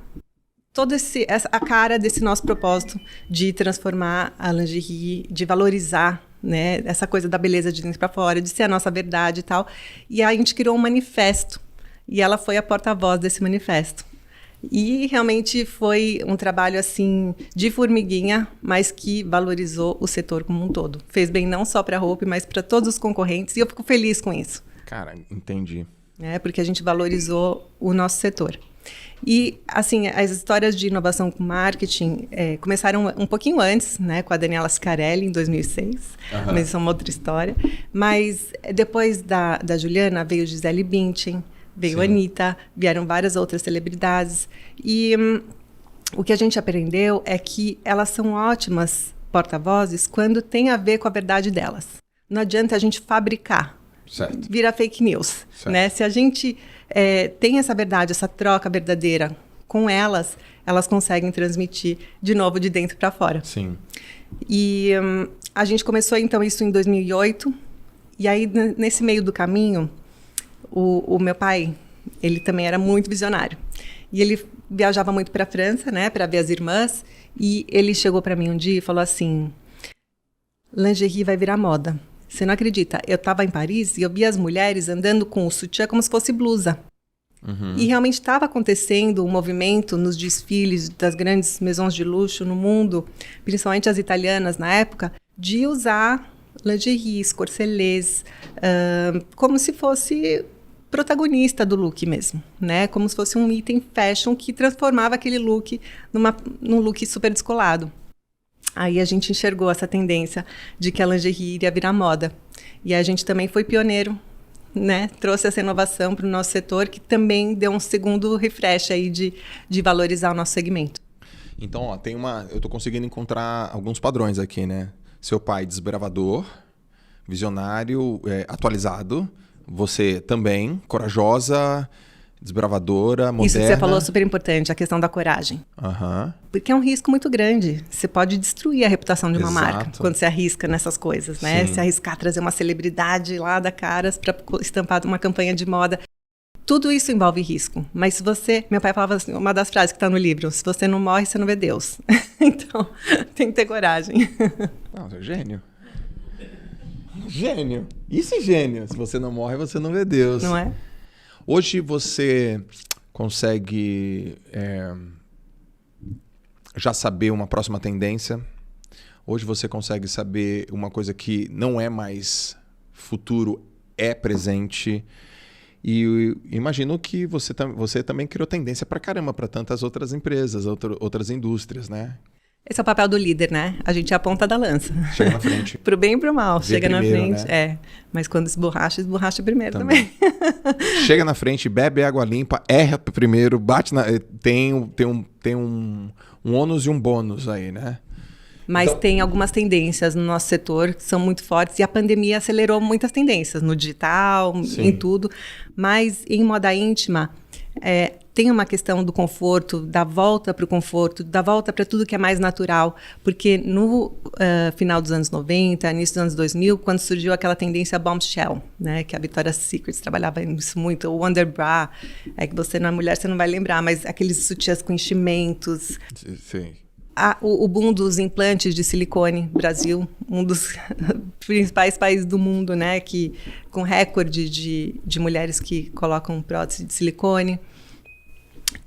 a cara desse nosso propósito de transformar a lingerie, de valorizar, né, essa coisa da beleza de dentro para fora, de ser a nossa verdade e tal. E aí a gente criou um manifesto. E ela foi a porta-voz desse manifesto. E realmente foi um trabalho assim de formiguinha, mas que valorizou o setor como um todo. Fez bem não só para a Hope, mas para todos os concorrentes. E eu fico feliz com isso. Cara, entendi. Porque a gente valorizou o nosso setor. E, assim, as histórias de inovação com marketing começaram um pouquinho antes, né, com a Daniela Scarelli, em 2006. Mas isso é uma outra história. Mas depois da Juliana veio Gisele Bündchen, veio a Anitta, vieram várias outras celebridades. E o que a gente aprendeu é que elas são ótimas porta-vozes quando tem a ver com a verdade delas. Não adianta a gente fabricar. Certo. Vira fake news. Né? Se a gente tem essa verdade, essa troca verdadeira com elas, elas conseguem transmitir de novo de dentro para fora. Sim. E a gente começou então isso em 2008. E aí nesse meio do caminho, o meu pai, ele também era muito visionário. E ele viajava muito para a França, né, para ver as irmãs. E ele chegou para mim um dia e falou assim: lingerie vai virar moda. Você não acredita? Eu estava em Paris e eu via as mulheres andando com o sutiã como se fosse blusa. E realmente estava acontecendo um movimento nos desfiles das grandes maisons de luxo no mundo, principalmente as italianas na época, de usar lingeries, corcelês, como se fosse protagonista do look mesmo, né? Como se fosse um item fashion que transformava aquele look num look super descolado. Aí a gente enxergou essa tendência de que a lingerie iria virar moda. E a gente também foi pioneiro, né? Trouxe essa inovação para o nosso setor, que também deu um segundo refresh aí de valorizar o nosso segmento. Então, ó, eu tô conseguindo encontrar alguns padrões aqui, né? Seu pai, desbravador, visionário, atualizado. Você também, corajosa, desbravadora, moderna. Isso que você falou é super importante, a questão da coragem. Porque é um risco muito grande. Você pode destruir a reputação de uma marca quando você arrisca nessas coisas, né? Se arriscar trazer uma celebridade lá da Caras para estampar uma campanha de moda. Tudo isso envolve risco. Mas se você... Meu pai falava assim, uma das frases que está no livro: se você não morre, você não vê Deus. Então, tem que ter coragem. Não, você é gênio. Gênio. Isso é gênio. Se você não morre, você não vê Deus. Não é? Hoje você consegue já saber uma próxima tendência. Hoje você consegue saber uma coisa que não é mais futuro, é presente. E imagino que você também criou tendência pra caramba para tantas outras empresas, outras indústrias, né? Esse é o papel do líder, né? A gente é a ponta da lança. Chega na frente. Pro bem e pro mal. Vê Chega primeiro, na frente. né? É. Mas quando esborracha primeiro também. Chega na frente, bebe água limpa, erra primeiro, bate na... Tem um ônus e um bônus aí, né? Mas Então- tem algumas tendências no nosso setor que são muito fortes e a pandemia acelerou muitas tendências no digital, Sim. em tudo. Mas em moda íntima, tem uma questão do conforto, da volta para o conforto, da volta para tudo que é mais natural. Porque no final dos anos 90, início dos anos 2000, quando surgiu aquela tendência bombshell, né, que a Victoria's Secret trabalhava isso muito, o Wonder Bra, que você não é mulher, você não vai lembrar, mas aqueles sutiãs com enchimentos. Sim. O boom dos implantes de silicone, Brasil, um dos principais países do mundo, né, com recorde de mulheres que colocam prótese de silicone.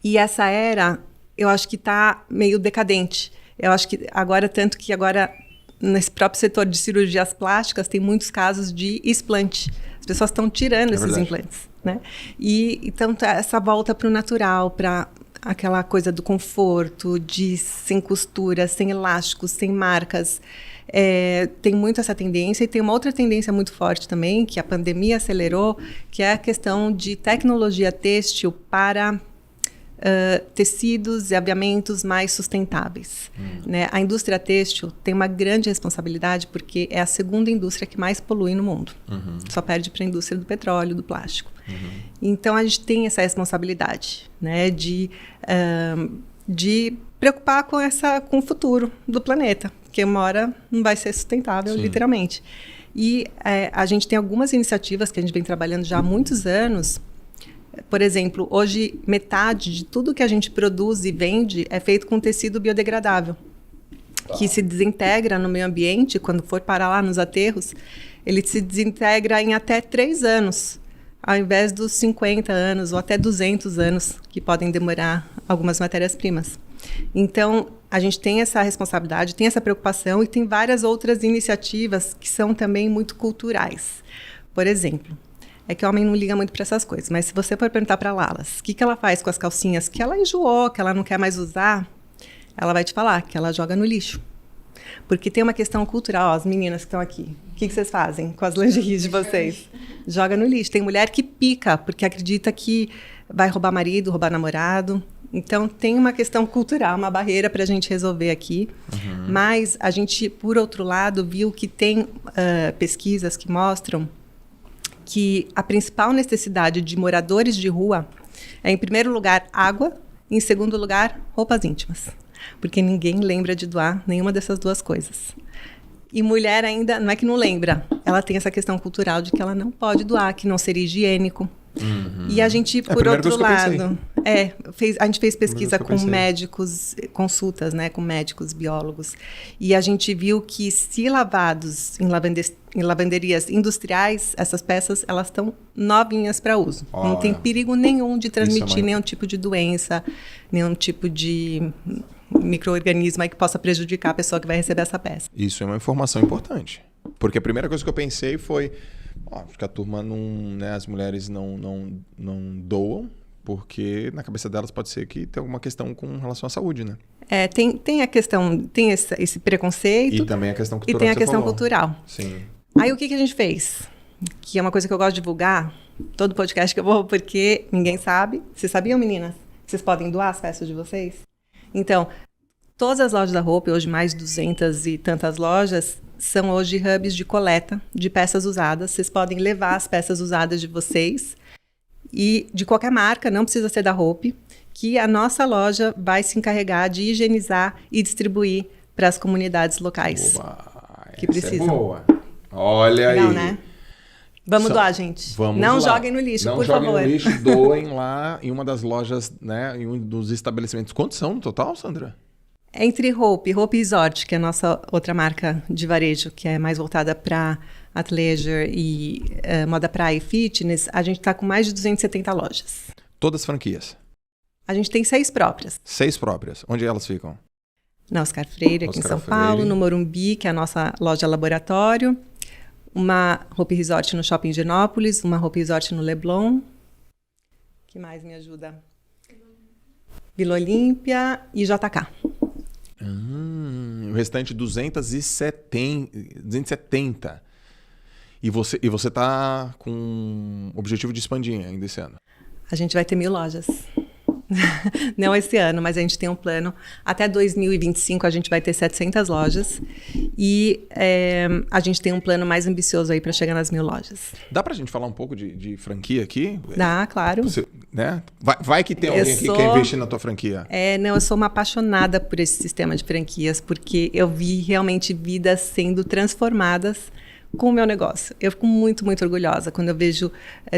E essa era, eu acho que está meio decadente. Eu acho que agora, tanto que agora, nesse próprio setor de cirurgias plásticas, tem muitos casos de explante. As pessoas estão tirando esses verdade. implantes, né? E então essa volta para o natural, para aquela coisa do conforto, de sem costura, sem elásticos, sem marcas. Tem muito essa tendência e tem uma outra tendência muito forte também, que a pandemia acelerou, que é a questão de tecnologia têxtil para tecidos e aviamentos mais sustentáveis. Né? A indústria têxtil tem uma grande responsabilidade porque é a segunda indústria que mais polui no mundo. Só perde para a indústria do petróleo, do plástico. Então, a gente tem essa responsabilidade, né, de preocupar com o futuro do planeta, porque uma hora não vai ser sustentável, Sim. literalmente. E a gente tem algumas iniciativas que a gente vem trabalhando já há muitos anos. Por exemplo, hoje metade de tudo que a gente produz e vende é feito com tecido biodegradável, que se desintegra no meio ambiente. Quando for parar lá nos aterros, ele se desintegra em até 3 anos, ao invés dos 50 anos ou até 200 anos que podem demorar algumas matérias-primas. Então, a gente tem essa responsabilidade, tem essa preocupação e tem várias outras iniciativas que são também muito culturais. Por exemplo, é que o homem não liga muito para essas coisas, mas se você for perguntar para a Lalas o que ela faz com as calcinhas que ela enjoou, que ela não quer mais usar, ela vai te falar que ela joga no lixo. Porque tem uma questão cultural, as meninas que estão aqui. O que vocês fazem com as lingeries de vocês? Joga no lixo. Tem mulher que pica, porque acredita que vai roubar marido, roubar namorado. Então, tem uma questão cultural, uma barreira para a gente resolver aqui. Mas a gente, por outro lado, viu que tem pesquisas que mostram que a principal necessidade de moradores de rua é, em primeiro lugar, água, e em segundo lugar, roupas íntimas. Porque ninguém lembra de doar nenhuma dessas duas coisas. E mulher ainda, não é que não lembra, ela tem essa questão cultural de que ela não pode doar, que não seria higiênico. E a gente, por outro lado, a gente fez pesquisa com médicos, consultas, né, com médicos, biólogos, e a gente viu que se lavados em lavanderias industriais, essas peças, elas estão novinhas para uso. Olha, não tem perigo nenhum de transmitir nenhum tipo de doença, nenhum tipo de micro-organismo aí que possa prejudicar a pessoa que vai receber essa peça. Isso é uma informação importante, porque a primeira coisa que eu pensei foi acho que a turma não, né, as mulheres não doam, porque na cabeça delas pode ser que tem alguma questão com relação à saúde, né? Tem a questão, tem esse preconceito. E também a questão cultural. E tem a questão cultural. Sim. Aí o que a gente fez? Que é uma coisa que eu gosto de divulgar, todo podcast que eu vou, porque ninguém sabe. Vocês sabiam, meninas? Vocês podem doar as peças de vocês? Então, todas as lojas da Hope, hoje mais de 200 e tantas lojas, são hoje hubs de coleta de peças usadas. Vocês podem levar as peças usadas de vocês e de qualquer marca, não precisa ser da Hope, que a nossa loja vai se encarregar de higienizar e distribuir para as comunidades locais. Oba, que precisam. É boa. Olha legal, aí. Né? Vamos doar, gente. Vamos não doar. Joguem no lixo, não por favor. Não joguem no lixo, doem lá em uma das lojas, né, em um dos estabelecimentos. Quantos são no total, Sandra? Entre Hope Resort, que é a nossa outra marca de varejo, que é mais voltada para athleisure e moda praia e fitness, a gente está com mais de 270 lojas. Todas franquias? A gente tem 6 próprias. 6 próprias. Onde elas ficam? Na Oscar Freire, aqui em São Paulo, no Morumbi, que é a nossa loja laboratório, uma Hope Resort no Shopping Higienópolis, uma Hope Resort no Leblon. Que mais me ajuda? Vila Olímpia e JK. O restante 270. E você tá com o objetivo de expandir ainda esse ano? A gente vai ter 1.000 lojas. Não esse ano, mas a gente tem um plano. Até 2025 a gente vai ter 700 lojas. E a gente tem um plano mais ambicioso aí para chegar nas 1.000 lojas. Dá pra gente falar um pouco de franquia aqui? Dá, claro. Você, né? Vai que tem alguém aqui que quer investir na tua franquia. Não, eu sou uma apaixonada por esse sistema de franquias, porque eu vi realmente vidas sendo transformadas com o meu negócio. Eu fico muito, muito orgulhosa quando eu vejo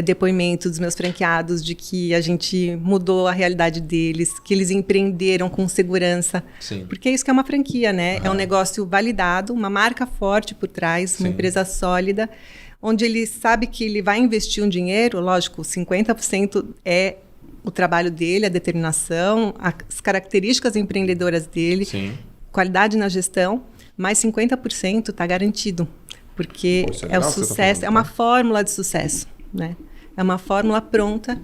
depoimentos dos meus franqueados de que a gente mudou a realidade deles, que eles empreenderam com segurança. Sim. Porque é isso que é uma franquia, né? É um negócio validado, uma marca forte por trás, Sim. uma empresa sólida, onde ele sabe que ele vai investir um dinheiro, lógico, 50% é o trabalho dele, a determinação, as características empreendedoras dele, Sim. qualidade na gestão, mas 50% está garantido. Porque é o sucesso, é uma fórmula de sucesso, né? É uma fórmula pronta,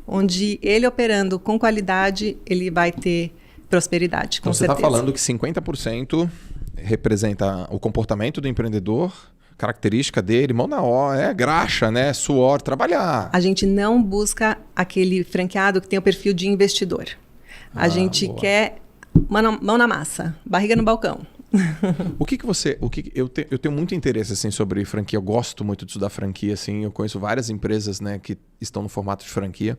onde ele operando com qualidade, ele vai ter prosperidade, com certeza. Então você está falando que 50% representa o comportamento do empreendedor, característica dele, mão na hora, graxa, né? Suor, trabalhar. A gente não busca aquele franqueado que tem o perfil de investidor. A gente quer mão na massa, barriga no balcão. Eu tenho muito interesse assim sobre franquia. Eu gosto muito de estudar franquia, assim. Eu conheço várias empresas, né, que estão no formato de franquia.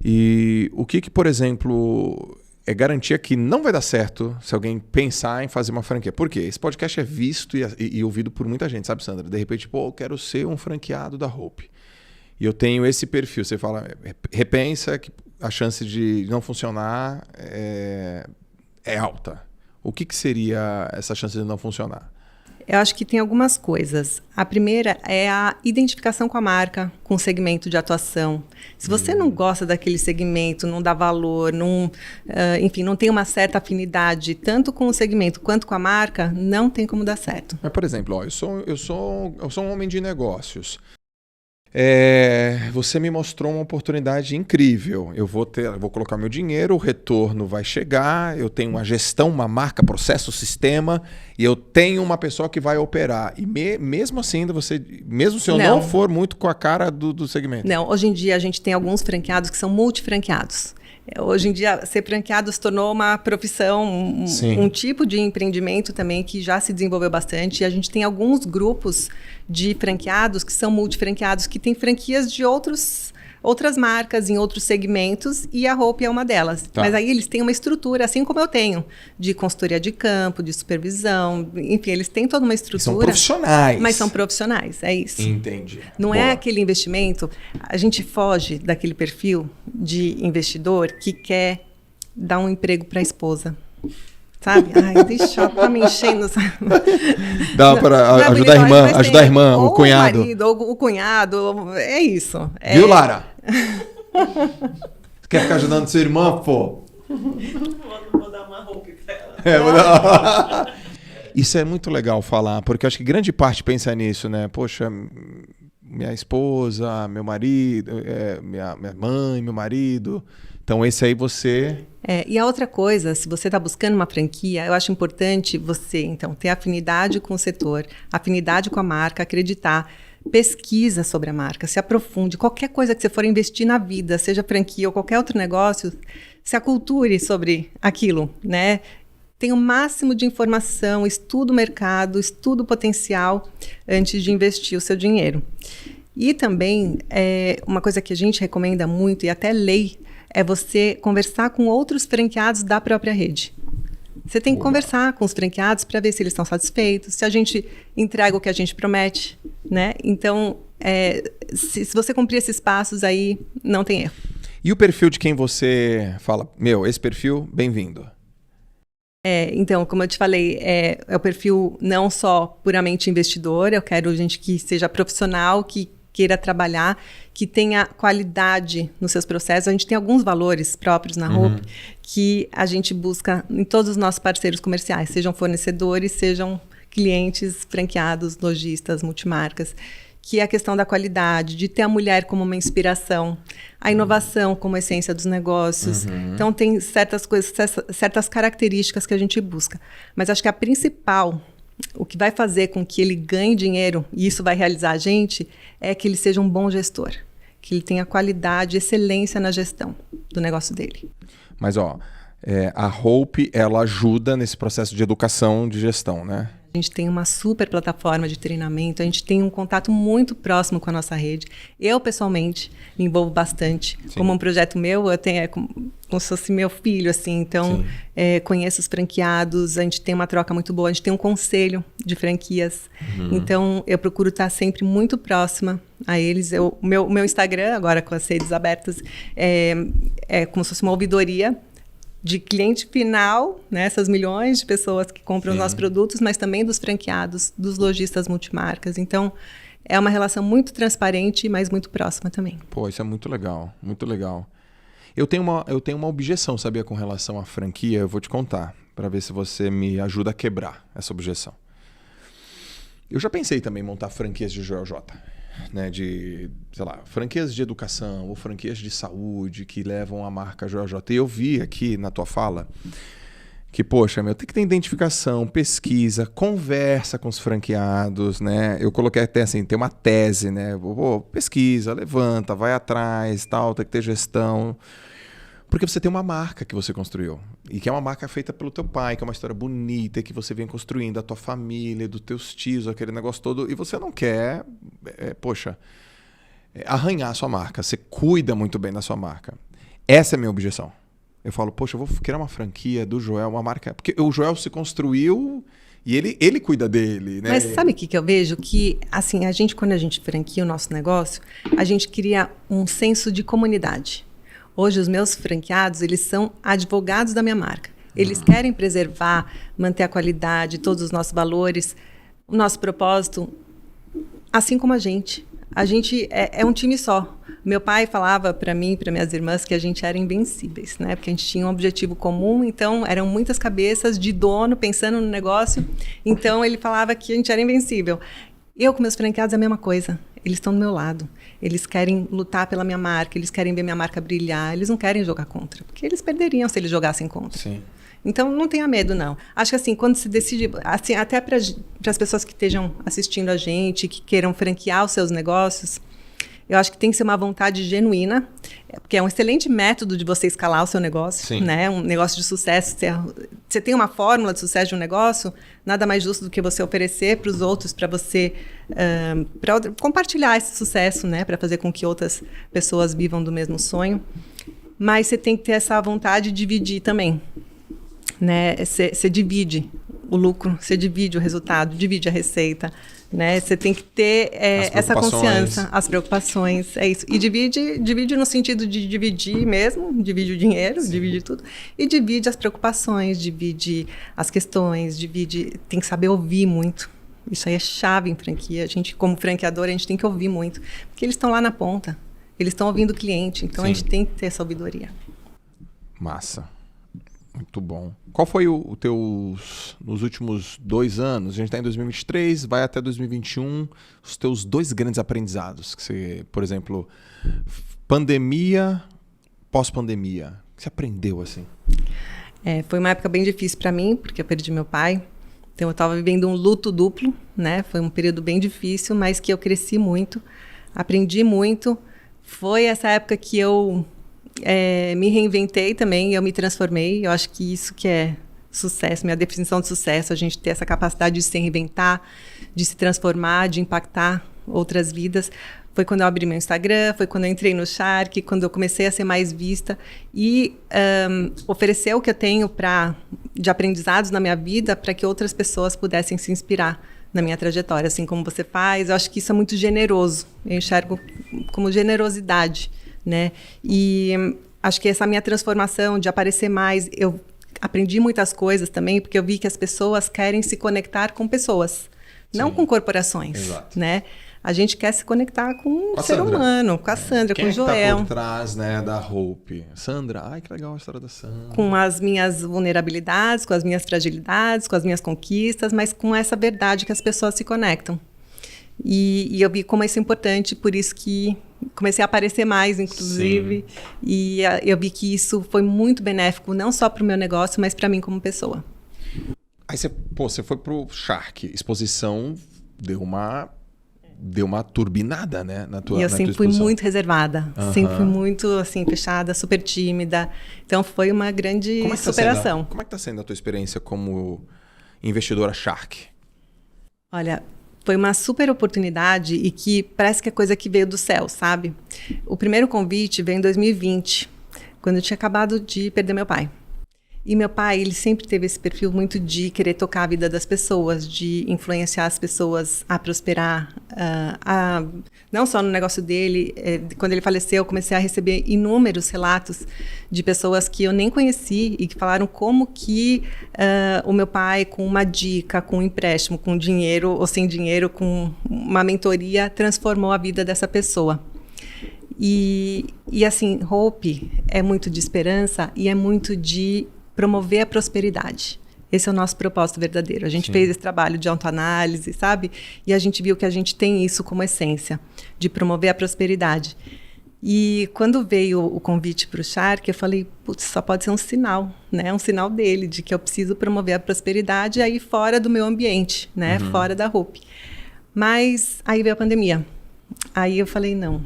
E o que, por exemplo, é garantia que não vai dar certo se alguém pensar em fazer uma franquia? Por quê? Esse podcast é visto e ouvido por muita gente, sabe, Sandra? De repente, eu quero ser um franqueado da Hope. E eu tenho esse perfil. Você fala, repensa que a chance de não funcionar é alta. O que seria essa chance de não funcionar? Eu acho que tem algumas coisas. A primeira é a identificação com a marca, com o segmento de atuação. Se você não gosta daquele segmento, não dá valor, enfim, não tem uma certa afinidade tanto com o segmento quanto com a marca, não tem como dar certo. Mas, por exemplo, eu sou um homem de negócios. Você me mostrou uma oportunidade incrível. Eu vou colocar meu dinheiro, o retorno vai chegar, eu tenho uma gestão, uma marca, processo, sistema, e eu tenho uma pessoa que vai operar. E mesmo assim, mesmo se eu não for muito com a cara do segmento. Não, hoje em dia a gente tem alguns franqueados que são multifranqueados. Hoje em dia, ser franqueado se tornou uma profissão, um tipo de empreendimento também que já se desenvolveu bastante. E a gente tem alguns grupos de franqueados que são multifranqueados, que têm franquias de outras marcas em outros segmentos, e a Hope é uma delas. Tá. Mas aí eles têm uma estrutura, assim como eu tenho, de consultoria de campo, de supervisão, enfim, eles têm toda uma estrutura. São profissionais. Mas são profissionais, é isso. Entendi. Não é aquele investimento, a gente foge daquele perfil de investidor que quer dar um emprego para a esposa. Sabe? Ai, deixa eu tá me enchendo. Sabe? Dá para ajudar a irmã, o cunhado. O marido, ou o cunhado, é isso. Viu, Lara? Você quer ficar ajudando sua irmã, pô? Vou dar uma roupa pra ela. Isso é muito legal falar, porque eu acho que grande parte pensa nisso, né? Poxa, minha esposa, meu marido, minha mãe, meu marido. Então, esse aí você... E a outra coisa, se você está buscando uma franquia, eu acho importante você, então, ter afinidade com o setor, afinidade com a marca, acreditar, pesquisa sobre a marca, se aprofunde. Qualquer coisa que você for investir na vida, seja franquia ou qualquer outro negócio, se aculture sobre aquilo, né? Tenha o máximo de informação, estuda o mercado, estuda o potencial antes de investir o seu dinheiro. E também, uma coisa que a gente recomenda muito, e até lei, é você conversar com outros franqueados da própria rede. Você tem que conversar com os franqueados para ver se eles estão satisfeitos, se a gente entrega o que a gente promete, né? Então, se você cumprir esses passos aí, não tem erro. E o perfil de quem você fala, esse perfil, bem-vindo? Então, como eu te falei, é o perfil não só puramente investidor, eu quero gente que seja profissional, que queira trabalhar, que tenha qualidade nos seus processos. A gente tem alguns valores próprios na Hope que a gente busca em todos os nossos parceiros comerciais, sejam fornecedores, sejam clientes, franqueados, lojistas, multimarcas, que é a questão da qualidade, de ter a mulher como uma inspiração, a inovação como essência dos negócios. Então, tem certas coisas, certas características que a gente busca. Mas acho que a principal, o que vai fazer com que ele ganhe dinheiro, e isso vai realizar a gente, é que ele seja um bom gestor, que ele tenha qualidade, excelência na gestão do negócio dele. Mas, ó, a Hope, ela ajuda nesse processo de educação de gestão, né? A gente tem uma super plataforma de treinamento, a gente tem um contato muito próximo com a nossa rede. Eu, pessoalmente, me envolvo bastante. Sim. Como um projeto meu, eu tenho como se fosse meu filho, assim. Então, conheço os franqueados, a gente tem uma troca muito boa, a gente tem um conselho de franquias. Então, eu procuro estar sempre muito próxima a eles. O meu Instagram, agora com as redes abertas, é como se fosse uma ouvidoria de cliente final, né, essas milhões de pessoas que compram os nossos produtos, mas também dos franqueados, dos lojistas multimarcas. Então, é uma relação muito transparente, mas muito próxima também. Pô, isso é muito legal, muito legal. Eu tenho uma objeção, sabia, com relação à franquia, eu vou te contar, para ver se você me ajuda a quebrar essa objeção. Eu já pensei também em montar franquias de Joel J, né, de, sei lá, franquias de educação ou franquias de saúde que levam a marca Joel J. E eu vi aqui na tua fala que, poxa, tem que ter identificação, pesquisa, conversa com os franqueados, né? Eu coloquei até assim, tem uma tese, né? Pesquisa, levanta, vai atrás, tal, tem que ter gestão. Porque você tem uma marca que você construiu. E que é uma marca feita pelo teu pai, que é uma história bonita, que você vem construindo, da tua família, dos teus tios, aquele negócio todo. E você não quer, arranhar a sua marca. Você cuida muito bem da sua marca. Essa é a minha objeção. Eu falo, poxa, eu vou criar uma franquia do Joel, uma marca... Porque o Joel se construiu e ele cuida dele, né? Mas sabe o que eu vejo? Que, assim, quando a gente franquia o nosso negócio, a gente cria um senso de comunidade. Hoje, os meus franqueados, eles são advogados da minha marca. Eles querem preservar, manter a qualidade, todos os nossos valores, o nosso propósito, assim como a gente. A gente é um time só. Meu pai falava para mim e para minhas irmãs que a gente era invencíveis, né? Porque a gente tinha um objetivo comum, então eram muitas cabeças de dono pensando no negócio. Então, ele falava que a gente era invencível. Eu, com meus franqueados, é a mesma coisa. Eles estão do meu lado. Eles querem lutar pela minha marca, eles querem ver minha marca brilhar, eles não querem jogar contra, porque eles perderiam se eles jogassem contra. Sim. Então, não tenha medo, não. Acho que, assim, quando se decide, assim, até para as pessoas que estejam assistindo a gente, que queiram franquear os seus negócios, eu acho que tem que ser uma vontade genuína, porque é um excelente método de você escalar o seu negócio, Sim. né? Um negócio de sucesso. Você tem uma fórmula de sucesso de um negócio, nada mais justo do que você oferecer para os outros, para você compartilhar esse sucesso, né? Para fazer com que outras pessoas vivam do mesmo sonho. Mas você tem que ter essa vontade de dividir também, né? Você divide o lucro, você divide o resultado, divide a receita, né? Você tem que ter essa consciência, as preocupações, é isso. E divide no sentido de dividir mesmo, divide o dinheiro, Sim. divide tudo, e divide as preocupações, divide as questões, tem que saber ouvir muito. Isso aí é chave em franquia. A gente, como franqueador, a gente tem que ouvir muito, porque eles estão lá na ponta, eles estão ouvindo o cliente, então Sim. a gente tem que ter essa ouvidoria. Massa. Muito bom. Qual foi o teus, nos últimos 2 anos, a gente está em 2023, vai até 2021, os teus 2 grandes aprendizados, que você, por exemplo, pandemia, pós-pandemia, o que você aprendeu assim? Foi uma época bem difícil para mim, porque eu perdi meu pai, então eu estava vivendo um luto duplo, né? Foi um período bem difícil, mas que eu cresci muito, aprendi muito. Foi essa época que eu me reinventei também, eu me transformei. Eu acho que isso que é sucesso, minha definição de sucesso, a gente ter essa capacidade de se reinventar, de se transformar, de impactar outras vidas. Foi quando eu abri meu Instagram, foi quando eu entrei no Shark, quando eu comecei a ser mais vista e oferecer o que eu tenho de aprendizados na minha vida para que outras pessoas pudessem se inspirar na minha trajetória, assim como você faz. Eu acho que isso é muito generoso, eu enxergo como generosidade, né? E acho que essa minha transformação de aparecer mais, eu aprendi muitas coisas também, porque eu vi que as pessoas querem se conectar com pessoas, não com corporações. Exato. Né? A gente quer se conectar com o ser Sandra. humano, com a Sandra, Quem com o Joel. Tá por trás, né, da Hope? Sandra, ai que legal a história da Sandra. Com as minhas vulnerabilidades, com as minhas fragilidades, com as minhas conquistas, mas com essa verdade que as pessoas se conectam. E eu vi como isso é importante, por isso que comecei a aparecer mais, inclusive. Sim. E eu vi que isso foi muito benéfico, não só para o meu negócio, mas para mim como pessoa. Aí você foi pro Shark, exposição deu uma turbinada, né? E eu sempre fui muito reservada, sempre fui muito assim, fechada, super tímida. Então foi uma grande superação. Como é que tá sendo a tua experiência como investidora Shark? Olha, foi uma super oportunidade e que parece que é coisa que veio do céu, sabe? O primeiro convite veio em 2020, quando eu tinha acabado de perder meu pai. E meu pai, ele sempre teve esse perfil muito de querer tocar a vida das pessoas, de influenciar as pessoas a prosperar. Não só no negócio dele, quando ele faleceu, eu comecei a receber inúmeros relatos de pessoas que eu nem conheci e que falaram como que o meu pai, com uma dica, com um empréstimo, com dinheiro ou sem dinheiro, com uma mentoria, transformou a vida dessa pessoa. E assim, Hope é muito de esperança e é muito de promover a prosperidade. Esse é o nosso propósito verdadeiro. A gente fez esse trabalho de autoanálise, sabe? E a gente viu que a gente tem isso como essência, de promover a prosperidade. E quando veio o convite para o Shark, eu falei, putz, só pode ser um sinal, né? Um sinal dele, de que eu preciso promover a prosperidade aí fora do meu ambiente, né? Fora da Hope. Mas aí veio a pandemia. Aí eu falei, não,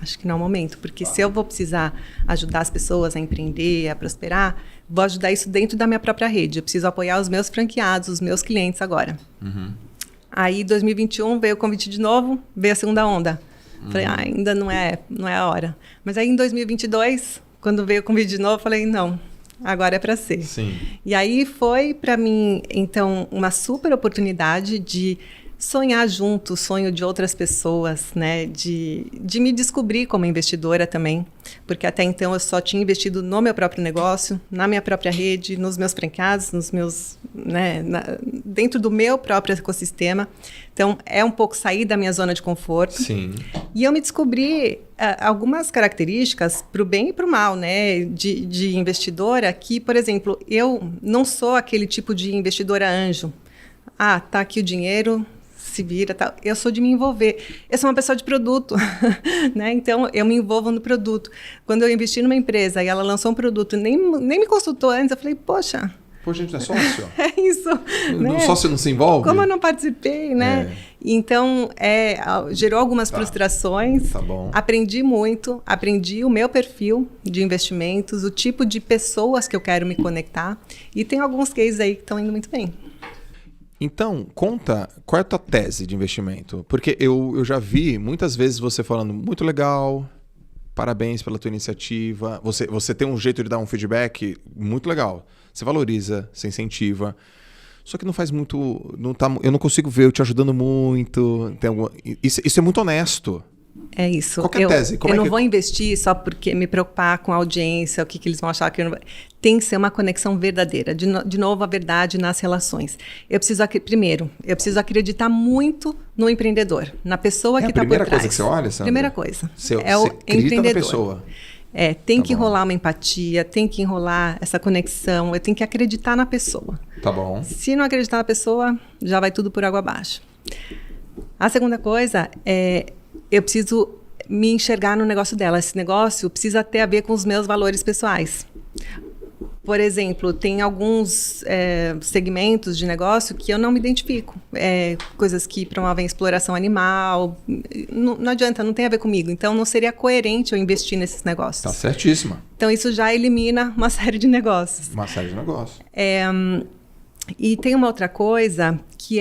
acho que não é o momento, porque se eu vou precisar ajudar as pessoas a empreender, a prosperar, vou ajudar isso dentro da minha própria rede. Eu preciso apoiar os meus franqueados, os meus clientes agora. Aí, em 2021, veio o convite de novo, veio a segunda onda. Falei, ainda não é a hora. Mas aí, em 2022, quando veio o convite de novo, falei, não, agora é para ser. Sim. E aí foi, para mim, então, uma super oportunidade de sonhar junto, o sonho de outras pessoas, né? De me descobrir como investidora também, porque até então eu só tinha investido no meu próprio negócio, na minha própria rede, nos meus franqueados, nos meus, né, dentro do meu próprio ecossistema. Então, é um pouco sair da minha zona de conforto. Sim. E eu me descobri algumas características para o bem e para o mal, né, de investidora, que, por exemplo, eu não sou aquele tipo de investidora anjo. Tá aqui o dinheiro, se vira, tal. Eu sou de me envolver. Eu sou uma pessoa de produto, né? Então, eu me envolvo no produto. Quando eu investi numa empresa e ela lançou um produto, nem me consultou antes, eu falei, poxa... Pô, gente, não é sócio? É isso. Né? Sócio não se envolve? Como eu não participei, né? Então, gerou algumas frustrações. Tá bom. Aprendi muito, aprendi o meu perfil de investimentos, o tipo de pessoas que eu quero me conectar. E tem alguns cases aí que estão indo muito bem. Então, conta, qual é a tua tese de investimento? Porque eu já vi muitas vezes você falando, muito legal, parabéns pela tua iniciativa, você tem um jeito de dar um feedback muito legal. Você valoriza, você incentiva, só que não faz muito, eu não consigo ver eu te ajudando muito. Isso é muito honesto. É isso. Qual que é a tese? Eu não vou investir só porque me preocupar com a audiência, o que eles vão achar que eu não vou... Tem que ser uma conexão verdadeira. De novo, a verdade nas relações. Primeiro, eu preciso acreditar muito no empreendedor, na pessoa que está por trás. A primeira coisa que você olha, Sandra? Primeira coisa. Você o acredita empreendedor. na pessoa. Tem que rolar uma empatia, tem que enrolar essa conexão, eu tenho que acreditar na pessoa. Tá bom. Se não acreditar na pessoa, já vai tudo por água abaixo. A segunda coisa eu preciso me enxergar no negócio dela. Esse negócio precisa ter a ver com os meus valores pessoais. Por exemplo, tem alguns segmentos de negócio que eu não me identifico. Coisas que promovem exploração animal. Não adianta, não tem a ver comigo. Então, não seria coerente eu investir nesses negócios. Tá certíssima. Então, isso já elimina uma série de negócios. Uma série de negócios. E tem uma outra coisa que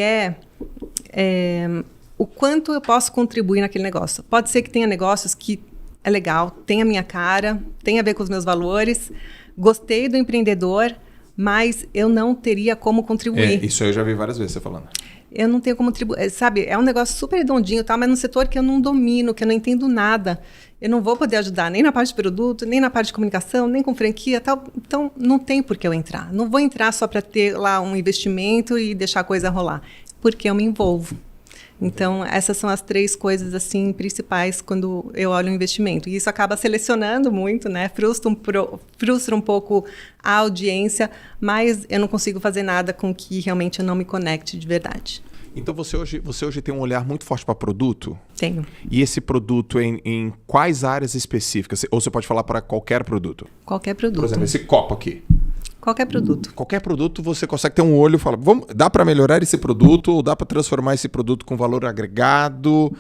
o quanto eu posso contribuir naquele negócio. Pode ser que tenha negócios que é legal, tem a minha cara, tem a ver com os meus valores, gostei do empreendedor, mas eu não teria como contribuir. Isso aí eu já vi várias vezes você falando. Eu não tenho como contribuir, sabe? É um negócio super redondinho, tá? Mas num setor que eu não domino, que eu não entendo nada. Eu não vou poder ajudar nem na parte de produto, nem na parte de comunicação, nem com franquia, tal. Então, não tem por que eu entrar. Não vou entrar só para ter lá um investimento e deixar a coisa rolar, porque eu me envolvo. Então, essas são as 3 coisas assim principais quando eu olho o investimento. E isso acaba selecionando muito, né? Frustra um pouco a audiência, mas eu não consigo fazer nada com que realmente eu não me conecte de verdade. Então você hoje tem um olhar muito forte para produto? Tenho. E esse produto em quais áreas específicas? Ou você pode falar para qualquer produto? Qualquer produto. Por exemplo, esse copo aqui. Qualquer produto. Qualquer produto você consegue ter um olho e falar, dá para melhorar esse produto ou dá para transformar esse produto com valor agregado?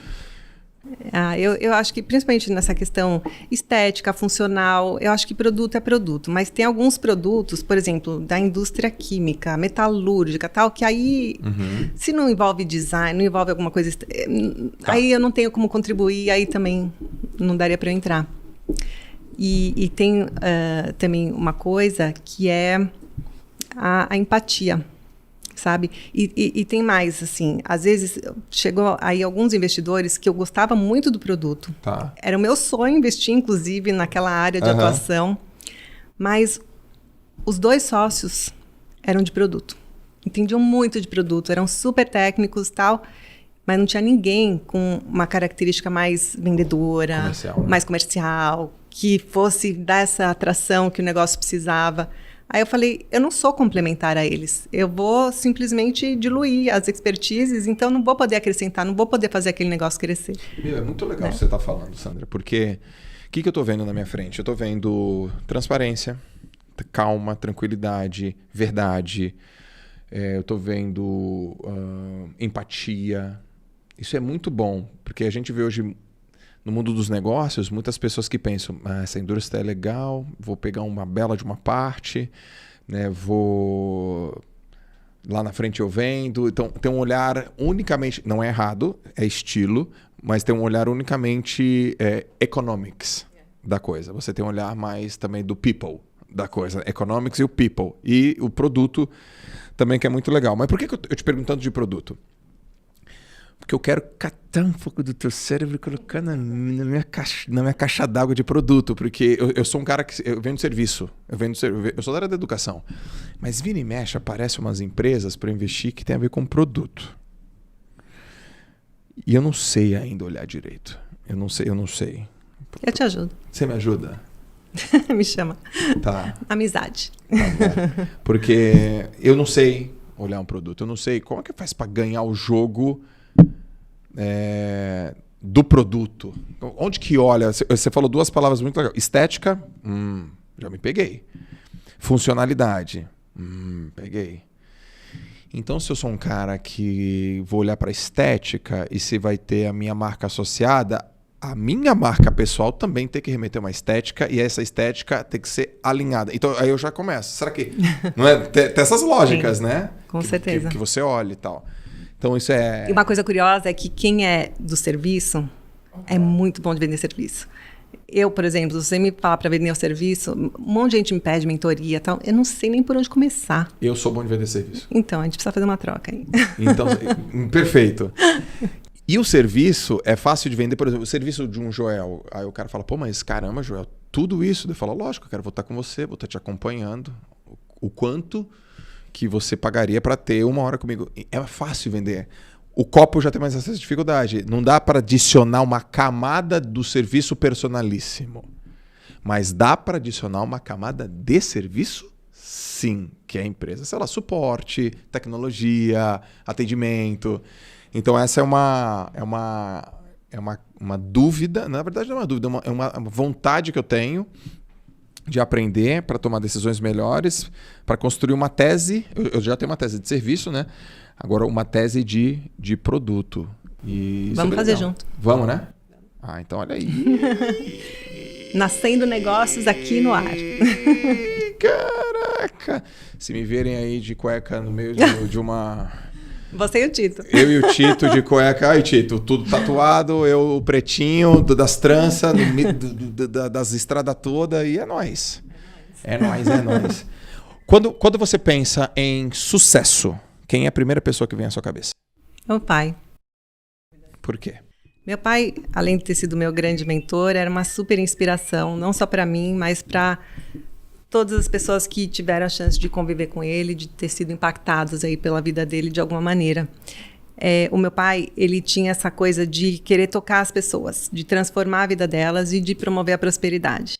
Eu acho que, principalmente nessa questão estética, funcional, eu acho que produto é produto. Mas tem alguns produtos, por exemplo, da indústria química, metalúrgica, tal, que aí, se não envolve design, não envolve alguma coisa... Aí eu não tenho como contribuir, aí também não daria para eu entrar. E tem também uma coisa que é a empatia. Sabe? E tem mais, assim, às vezes chegou aí alguns investidores que eu gostava muito do produto. Tá. Era o meu sonho investir, inclusive, naquela área de atuação. Mas os 2 sócios eram de produto. Entendiam muito de produto, eram super técnicos e tal, mas não tinha ninguém com uma característica mais vendedora, comercial, né? mais comercial, que fosse dar essa atração que o negócio precisava. Aí eu falei, eu não sou complementar a eles. Eu vou simplesmente diluir as expertises, então não vou poder acrescentar, não vou poder fazer aquele negócio crescer. É muito legal o que você está falando, Sandra, porque o que eu estou vendo na minha frente? Eu estou vendo transparência, calma, tranquilidade, verdade. Eu estou vendo empatia. Isso é muito bom, porque a gente vê hoje no mundo dos negócios, muitas pessoas que pensam, essa indústria é legal, vou pegar uma bela de uma parte, né, vou... Lá na frente eu vendo. Então, tem um olhar unicamente... Não é errado, é estilo, mas tem um olhar unicamente economics da coisa. Você tem um olhar mais também do people da coisa. Economics e o people. E o produto também, que é muito legal. Mas por que eu te perguntando de produto? Porque eu quero catar um pouco do teu cérebro e colocar na minha caixa d'água de produto. Porque eu sou um cara que... Eu vendo serviço. Eu sou da área da educação. Mas vira e mexe, aparecem umas empresas para investir que tem a ver com produto. E eu não sei ainda olhar direito. Eu não sei. Eu te ajudo. Você me ajuda? Me chama. Tá. Amizade. Tá bom. Porque eu não sei olhar um produto. Eu não sei como é que faz para ganhar o jogo... do produto. Onde que olha? Você falou 2 palavras muito legais. Estética, já me peguei. Funcionalidade, peguei. Então, se eu sou um cara que vou olhar para estética e se vai ter a minha marca associada, a minha marca pessoal também tem que remeter uma estética e essa estética tem que ser alinhada. Então, aí eu já começo. Será que... Não é? Tem essas lógicas, sim, né? Com certeza. Que você olha e tal. Então, isso é... E uma coisa curiosa é que quem é do serviço é muito bom de vender serviço. Eu, por exemplo, se você me falar para vender o serviço, um monte de gente me pede mentoria e tal, eu não sei nem por onde começar. Eu sou bom de vender serviço. Então, a gente precisa fazer uma troca aí. Então, perfeito. E o serviço é fácil de vender, por exemplo, o serviço de um Joel. Aí o cara fala, pô, mas caramba, Joel, tudo isso? Eu falo, lógico, eu quero estar com você, vou estar te acompanhando. O quanto... que você pagaria para ter 1 hora comigo. É fácil vender. O copo já tem mais essa dificuldade. Não dá para adicionar uma camada do serviço personalíssimo. Mas dá para adicionar uma camada de serviço? Sim, que é a empresa. Sei lá, suporte, tecnologia, atendimento. Então essa é uma dúvida. Na verdade não é uma dúvida, é uma vontade que eu tenho de aprender para tomar decisões melhores, para construir uma tese. Eu já tenho uma tese de serviço, né? Agora uma tese de produto. E vamos fazer junto. Vamos, né? Então olha aí. Nascendo negócios aqui no ar. Caraca! Se me verem aí de cueca no meio de uma... Você e o Tito. Eu e o Tito de cueca. Ai, Tito, tudo tatuado. Eu, o pretinho, das tranças, das estradas todas. E é nóis. É nóis. Quando você pensa em sucesso, quem é a primeira pessoa que vem à sua cabeça? Meu pai. Por quê? Meu pai, além de ter sido meu grande mentor, era uma super inspiração, não só para mim, mas para todas as pessoas que tiveram a chance de conviver com ele, de ter sido impactados aí pela vida dele de alguma maneira. O meu pai, ele tinha essa coisa de querer tocar as pessoas, de transformar a vida delas e de promover a prosperidade.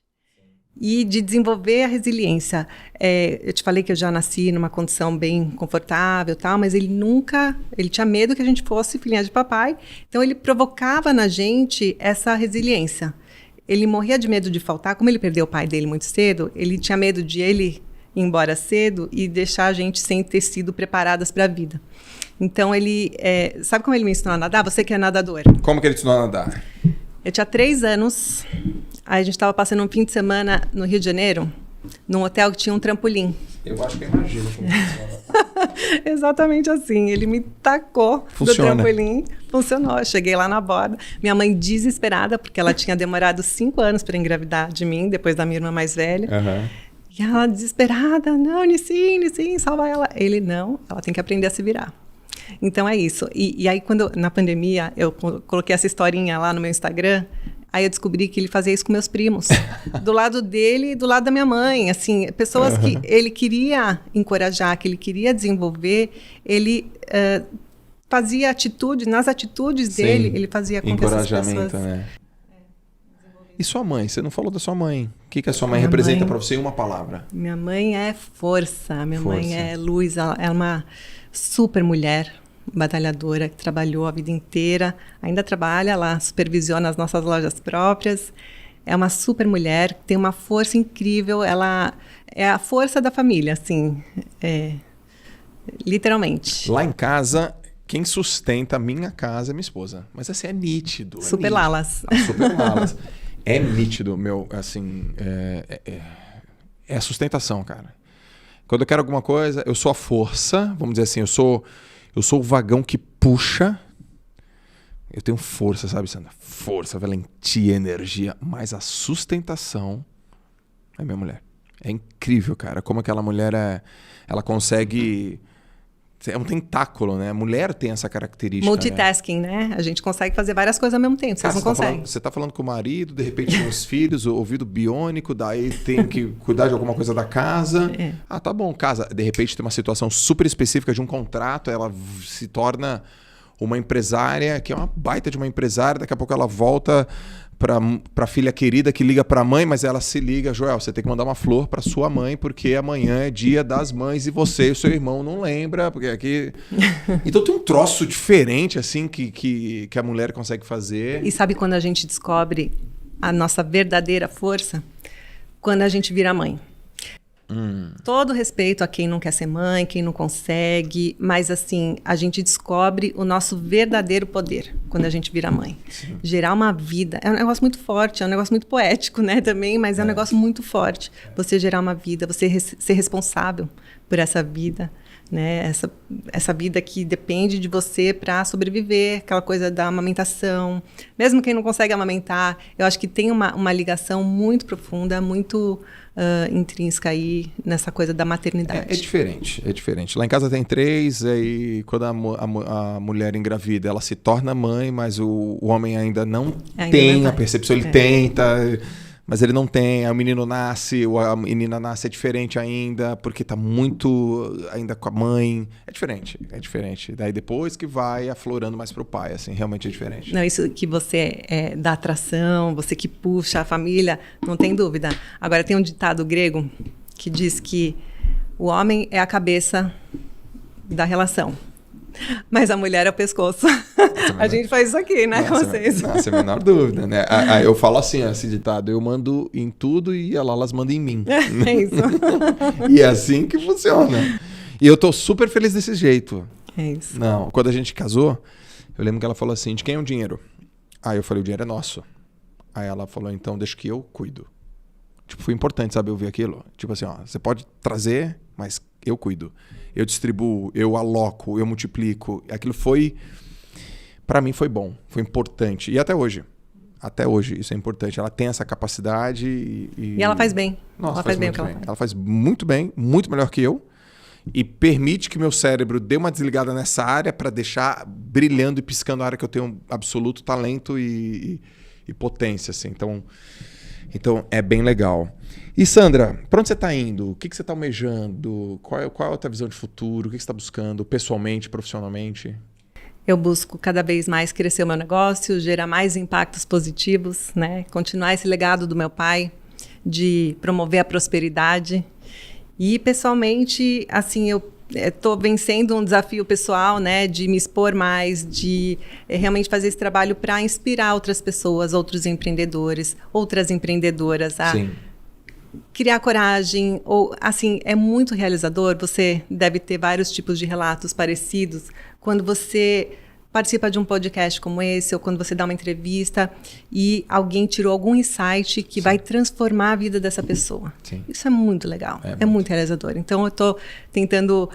e de desenvolver a resiliência. Eu te falei que eu já nasci numa condição bem confortável, tal, mas ele tinha medo que a gente fosse filhinha de papai, então ele provocava na gente essa resiliência. Ele morria de medo de faltar, como ele perdeu o pai dele muito cedo, ele tinha medo de ele ir embora cedo e deixar a gente sem ter sido preparadas para a vida. Então sabe como ele me ensinou a nadar? Você que é nadador. Como que ele te ensinou a nadar? Eu tinha 3 anos, aí a gente estava passando um fim de semana no Rio de Janeiro, num hotel que tinha um trampolim. Eu acho que eu imagino como funciona. Exatamente assim, ele me tacou do trampolim, funcionou, eu cheguei lá na borda, minha mãe desesperada, porque ela tinha demorado 5 anos para engravidar de mim, depois da minha irmã mais velha, e ela desesperada, não, Nissim, salva ela. Ele, não, ela tem que aprender a se virar. Então é isso. E aí, na pandemia, eu coloquei essa historinha lá no meu Instagram, aí eu descobri que ele fazia isso com meus primos. Do lado dele e do lado da minha mãe. Assim, pessoas que ele queria encorajar, que ele queria desenvolver, ele fazia atitude, nas atitudes dele, ele fazia com que essas pessoas... Né? E sua mãe? Você não falou da sua mãe. O que a sua mãe representa para você em uma palavra? Minha mãe é força. Minha mãe é luz. Ela é uma super mulher, batalhadora, que trabalhou a vida inteira. Ainda trabalha, ela supervisiona as nossas lojas próprias. É uma super mulher, tem uma força incrível. Ela é a força da família, assim, literalmente. Lá em casa... Quem sustenta a minha casa é minha esposa. Mas assim, é nítido. Super Lalas. Super Lalas. É nítido, meu, assim, é a sustentação, cara. Quando eu quero alguma coisa, eu sou a força, vamos dizer assim, eu sou o vagão que puxa. Eu tenho força, sabe, Sandra? Força, valentia, energia, mas a sustentação é minha mulher. É incrível, cara, como aquela mulher ela consegue... É um tentáculo, né? A mulher tem essa característica. Multitasking, né? A gente consegue fazer várias coisas ao mesmo tempo. Vocês não conseguem. Você tá falando com o marido, de repente com os filhos, o ouvido biônico, daí tem que cuidar de alguma coisa da casa. Ah, tá bom, casa. De repente tem uma situação super específica de um contrato, ela se torna uma empresária, que é uma baita de uma empresária, daqui a pouco ela volta para a filha querida que liga para a mãe, mas ela se liga, Joel, você tem que mandar uma flor para sua mãe, porque amanhã é dia das mães e você e o seu irmão não lembra, porque aqui... Então tem um troço diferente, assim, que a mulher consegue fazer. E sabe quando a gente descobre a nossa verdadeira força? Quando a gente vira mãe. Todo respeito a quem não quer ser mãe, quem não consegue, mas assim, a gente descobre o nosso verdadeiro poder quando a gente vira mãe. Sim. Gerar uma vida, é um negócio muito forte, é um negócio muito poético, né, também, mas é um negócio muito forte. Você gerar uma vida, você ser responsável por essa vida, né, essa vida que depende de você para sobreviver, aquela coisa da amamentação. Mesmo quem não consegue amamentar, eu acho que tem uma ligação muito profunda, muito intrínseca aí nessa coisa da maternidade. É diferente. Lá em casa tem 3, aí quando a mulher engravida, ela se torna mãe, mas o homem ainda não tem a percepção, ele tenta... Mas ele não tem, aí o menino nasce, ou a menina nasce, é diferente ainda, porque tá muito ainda com a mãe. É diferente. Daí depois que vai aflorando mais pro pai, assim, realmente é diferente. Não, isso que você dá atração, você que puxa a família, não tem dúvida. Agora tem um ditado grego que diz que o homem é a cabeça da relação, mas a mulher é o pescoço. A gente faz isso aqui, né, com vocês. Sem a menor dúvida, né? Eu falo assim, esse ditado, eu mando em tudo e elas mandam em mim. É isso. E é assim que funciona. E eu tô super feliz desse jeito. É isso. Não, quando a gente casou, eu lembro que ela falou assim, de quem é o dinheiro? Aí eu falei, o dinheiro é nosso. Aí ela falou, então deixa que eu cuido. Tipo, foi importante, sabe, ouvir aquilo. Tipo assim, ó, você pode trazer, mas eu cuido. Eu distribuo, eu aloco, eu multiplico. Aquilo foi... Para mim foi bom, foi importante. E até hoje isso é importante. Ela tem essa capacidade e ela faz bem. Nossa, ela faz bem o que ela faz. Ela faz muito bem, muito melhor que eu. E permite que meu cérebro dê uma desligada nessa área para deixar brilhando e piscando a área que eu tenho absoluto talento e potência, assim. Então é bem legal. E Sandra, para onde você está indo? O que você está almejando? Qual é a tua visão de futuro? O que você está buscando pessoalmente, profissionalmente? Eu busco cada vez mais crescer o meu negócio, gerar mais impactos positivos, né? Continuar esse legado do meu pai de promover a prosperidade. E, pessoalmente, assim, eu estou vencendo um desafio pessoal, né, de me expor mais, de realmente fazer esse trabalho para inspirar outras pessoas, outros empreendedores, outras empreendedoras a Sim. criar coragem. Ou, assim, é muito realizador. Você deve ter vários tipos de relatos parecidos quando você participa de um podcast como esse, ou quando você dá uma entrevista e alguém tirou algum insight que vai transformar a vida dessa pessoa. Sim. Isso é muito legal, é muito realizador. Então, eu estou tentando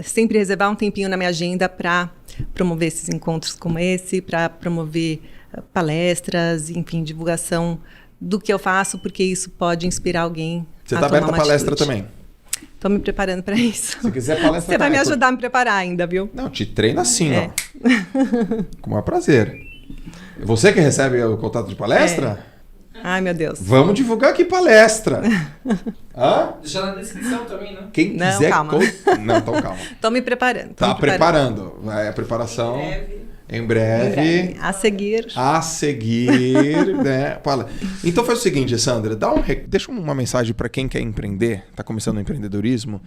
sempre reservar um tempinho na minha agenda para promover esses encontros como esse, para promover palestras, enfim, divulgação do que eu faço, porque isso pode inspirar alguém. Você está aberta a palestra também? Estou me preparando para isso. Se quiser palestra... Você vai me ajudar a me preparar ainda, viu? Não, te treina assim, ó. Com o maior prazer. Você que recebe o contato de palestra? Ai, meu Deus. Vamos divulgar aqui palestra. Hã? Deixar na descrição também, né? Quem Não, quiser... calma. Não, então calma. Estou me preparando. Tá preparando. A preparação... Em breve. A seguir. A seguir, né? Fala. Então faz o seguinte, Sandra, deixa uma mensagem para quem quer empreender, tá começando o empreendedorismo,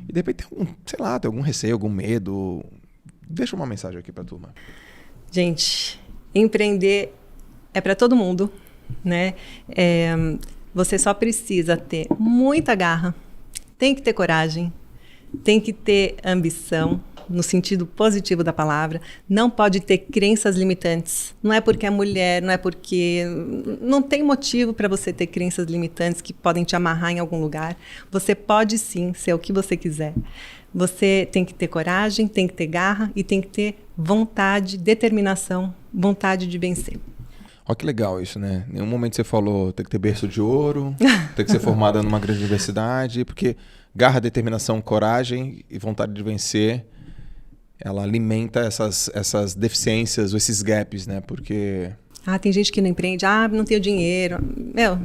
e de repente tem algum receio, algum medo. Deixa uma mensagem aqui pra turma. Gente, empreender é para todo mundo, né? Você só precisa ter muita garra, tem que ter coragem, tem que ter ambição, no sentido positivo da palavra, não pode ter crenças limitantes. Não é porque é mulher, não é porque... Não tem motivo para você ter crenças limitantes que podem te amarrar em algum lugar. Você pode sim ser o que você quiser. Você tem que ter coragem, tem que ter garra e tem que ter vontade, determinação, vontade de vencer. Olha que legal isso, né? Em nenhum momento você falou tem que ter berço de ouro, tem que ser formada numa grande universidade, porque garra, determinação, coragem e vontade de vencer... ela alimenta essas deficiências, ou esses gaps, né? Porque... tem gente que não empreende. Não tenho dinheiro.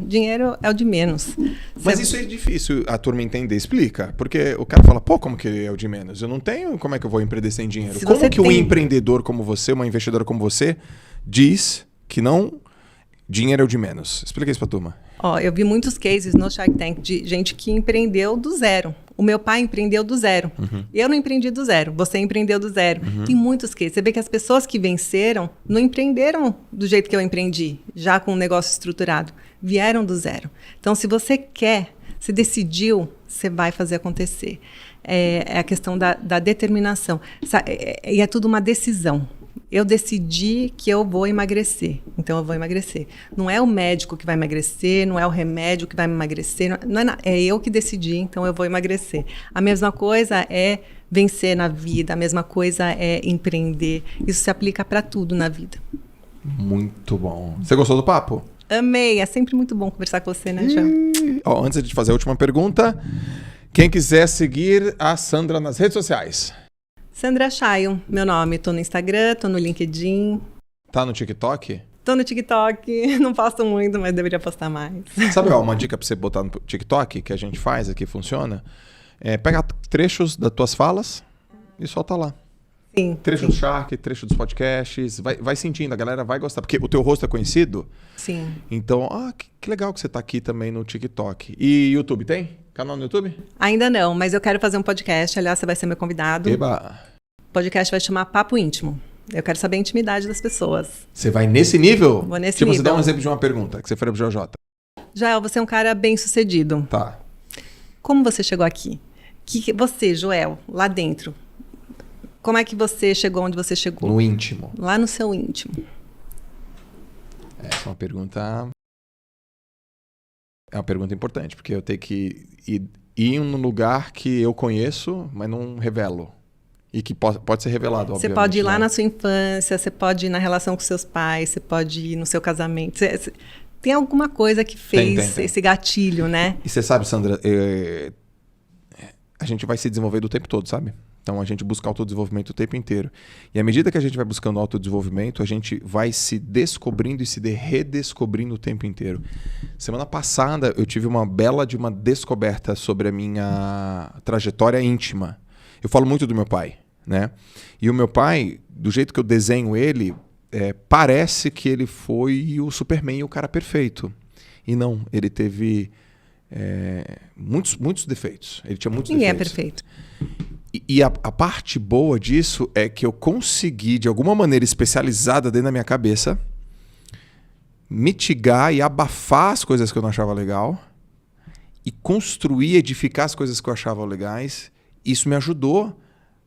Dinheiro é o de menos. Mas isso é difícil a turma entender. Explica. Porque o cara fala, como que é o de menos? Eu não tenho, como é que eu vou empreender sem dinheiro? Como que um empreendedor como você, uma investidora como você, diz que não, dinheiro é o de menos? Explica isso pra turma. Eu vi muitos cases no Shark Tank de gente que empreendeu do zero. O meu pai empreendeu do zero. Eu não empreendi do zero. Você empreendeu do zero. Tem muitos cases. Você vê que as pessoas que venceram não empreenderam do jeito que eu empreendi, já com um negócio estruturado. Vieram do zero. Então, se você quer, se decidiu, você vai fazer acontecer. É a questão da determinação. E é tudo uma decisão. Eu decidi que eu vou emagrecer, então eu vou emagrecer. Não é o médico que vai emagrecer, não é o remédio que vai me emagrecer, é eu que decidi, então eu vou emagrecer. A mesma coisa é vencer na vida, a mesma coisa é empreender. Isso se aplica para tudo na vida. Muito bom. Você gostou do papo? Amei, é sempre muito bom conversar com você, né, João? Antes de fazer a última pergunta, quem quiser seguir a Sandra nas redes sociais... Sandra Chaio, meu nome. Tô no Instagram, tô no LinkedIn. Tá no TikTok? Tô no TikTok. Não posto muito, mas deveria postar mais. Sabe uma dica pra você botar no TikTok, que a gente faz aqui, funciona? Pega trechos das tuas falas e solta lá. Sim. Trecho do Shark, trecho dos podcasts. Vai sentindo, a galera vai gostar. Porque o teu rosto é conhecido. Sim. Então, que legal que você tá aqui também no TikTok. E YouTube, tem? Canal no YouTube? Ainda não, mas eu quero fazer um podcast. Aliás, você vai ser meu convidado. Eba! O podcast vai chamar Papo Íntimo. Eu quero saber a intimidade das pessoas. Você vai nesse nível? Vou nesse nível. Você dá um exemplo de uma pergunta que você faria pro JJ. Joel, você é um cara bem sucedido. Tá. Como você chegou aqui? Você, Joel, lá dentro, como é que você chegou onde você chegou? No íntimo. Lá no seu íntimo. Essa é uma pergunta... É uma pergunta importante, porque eu tenho que ir num lugar que eu conheço, mas não revelo. E que pode ser revelado, obviamente. Você pode ir lá né? na sua infância, você pode ir na relação com seus pais, você pode ir no seu casamento. Tem alguma coisa que fez esse gatilho, né? E você sabe, Sandra, a gente vai se desenvolver o tempo todo, sabe? Então, a gente busca autodesenvolvimento o tempo inteiro. E à medida que a gente vai buscando autodesenvolvimento, a gente vai se descobrindo e se redescobrindo o tempo inteiro. Semana passada, eu tive uma bela de uma descoberta sobre a minha trajetória íntima. Eu falo muito do meu pai, né? E o meu pai, do jeito que eu desenho ele, parece que ele foi o Superman, o cara perfeito. E não, ele teve muitos defeitos. Ele tinha muitos Ninguém defeitos. é perfeito. E a parte boa disso é que eu consegui, de alguma maneira especializada dentro da minha cabeça, mitigar e abafar as coisas que eu não achava legal e construir, edificar as coisas que eu achava legais. Isso me ajudou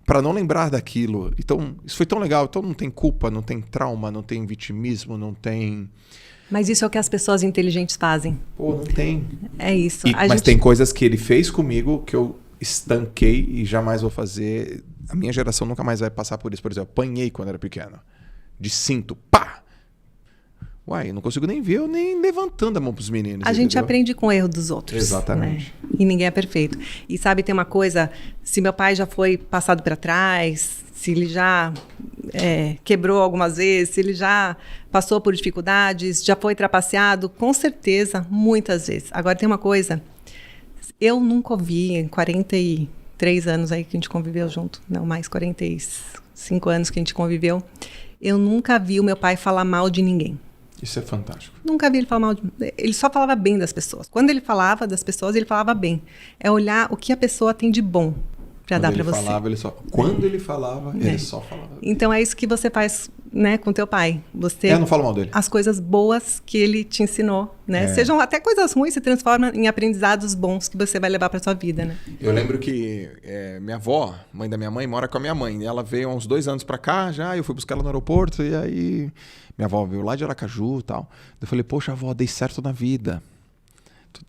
para não lembrar daquilo. Então, isso foi tão legal. Então, não tem culpa, não tem trauma, não tem vitimismo, não tem... Mas isso é o que as pessoas inteligentes fazem. Pô, não tem. É isso. Mas tem coisas que ele fez comigo que eu estanquei e jamais vou fazer. A minha geração nunca mais vai passar por isso. Por exemplo, eu apanhei quando era pequeno. De cinto. Pá! Uai, eu não consigo nem ver eu nem levantando a mão pros meninos. A gente entendeu? aprende com o erro dos outros. Exatamente. Né? E ninguém é perfeito. E sabe, tem uma coisa, se meu pai já foi passado para trás, se ele já quebrou algumas vezes, se ele já passou por dificuldades, já foi trapaceado, com certeza, muitas vezes. Agora tem uma coisa, eu nunca ouvi em 43 anos aí que a gente conviveu junto, não, mais 45 anos que a gente conviveu, eu nunca vi o meu pai falar mal de ninguém. Isso é fantástico. Nunca vi ele falar mal de... Ele só falava bem das pessoas. Quando ele falava das pessoas, ele falava bem. É olhar o que a pessoa tem de bom para dar para você. Quando ele falava, ele só falava. Então é isso que você faz, né, com teu pai. Você... Eu não falo mal dele. As coisas boas que ele te ensinou, né? Sejam até coisas ruins, se transformam em aprendizados bons que você vai levar para sua vida, né? Eu lembro que minha avó, mãe da minha mãe, mora com a minha mãe. E ela veio há uns 2 anos para cá já, eu fui buscar ela no aeroporto e aí... Minha avó veio lá de Aracaju e tal. Eu falei, poxa, avó, dei certo na vida.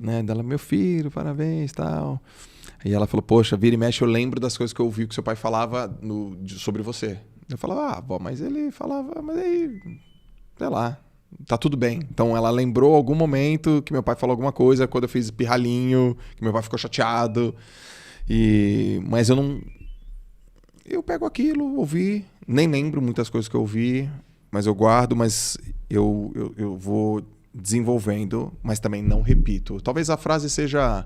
Né? Ela, meu filho, parabéns e tal. Aí ela falou, poxa, vira e mexe, eu lembro das coisas que eu ouvi que seu pai falava sobre você. Eu falava, avó, mas ele falava, mas aí, sei lá, tá tudo bem. Então ela lembrou algum momento que meu pai falou alguma coisa quando eu fiz pirralhinho, que meu pai ficou chateado. Mas eu não... Eu pego aquilo, ouvi, nem lembro muitas coisas que eu ouvi, mas eu guardo, mas eu vou desenvolvendo, mas também não repito. Talvez a frase seja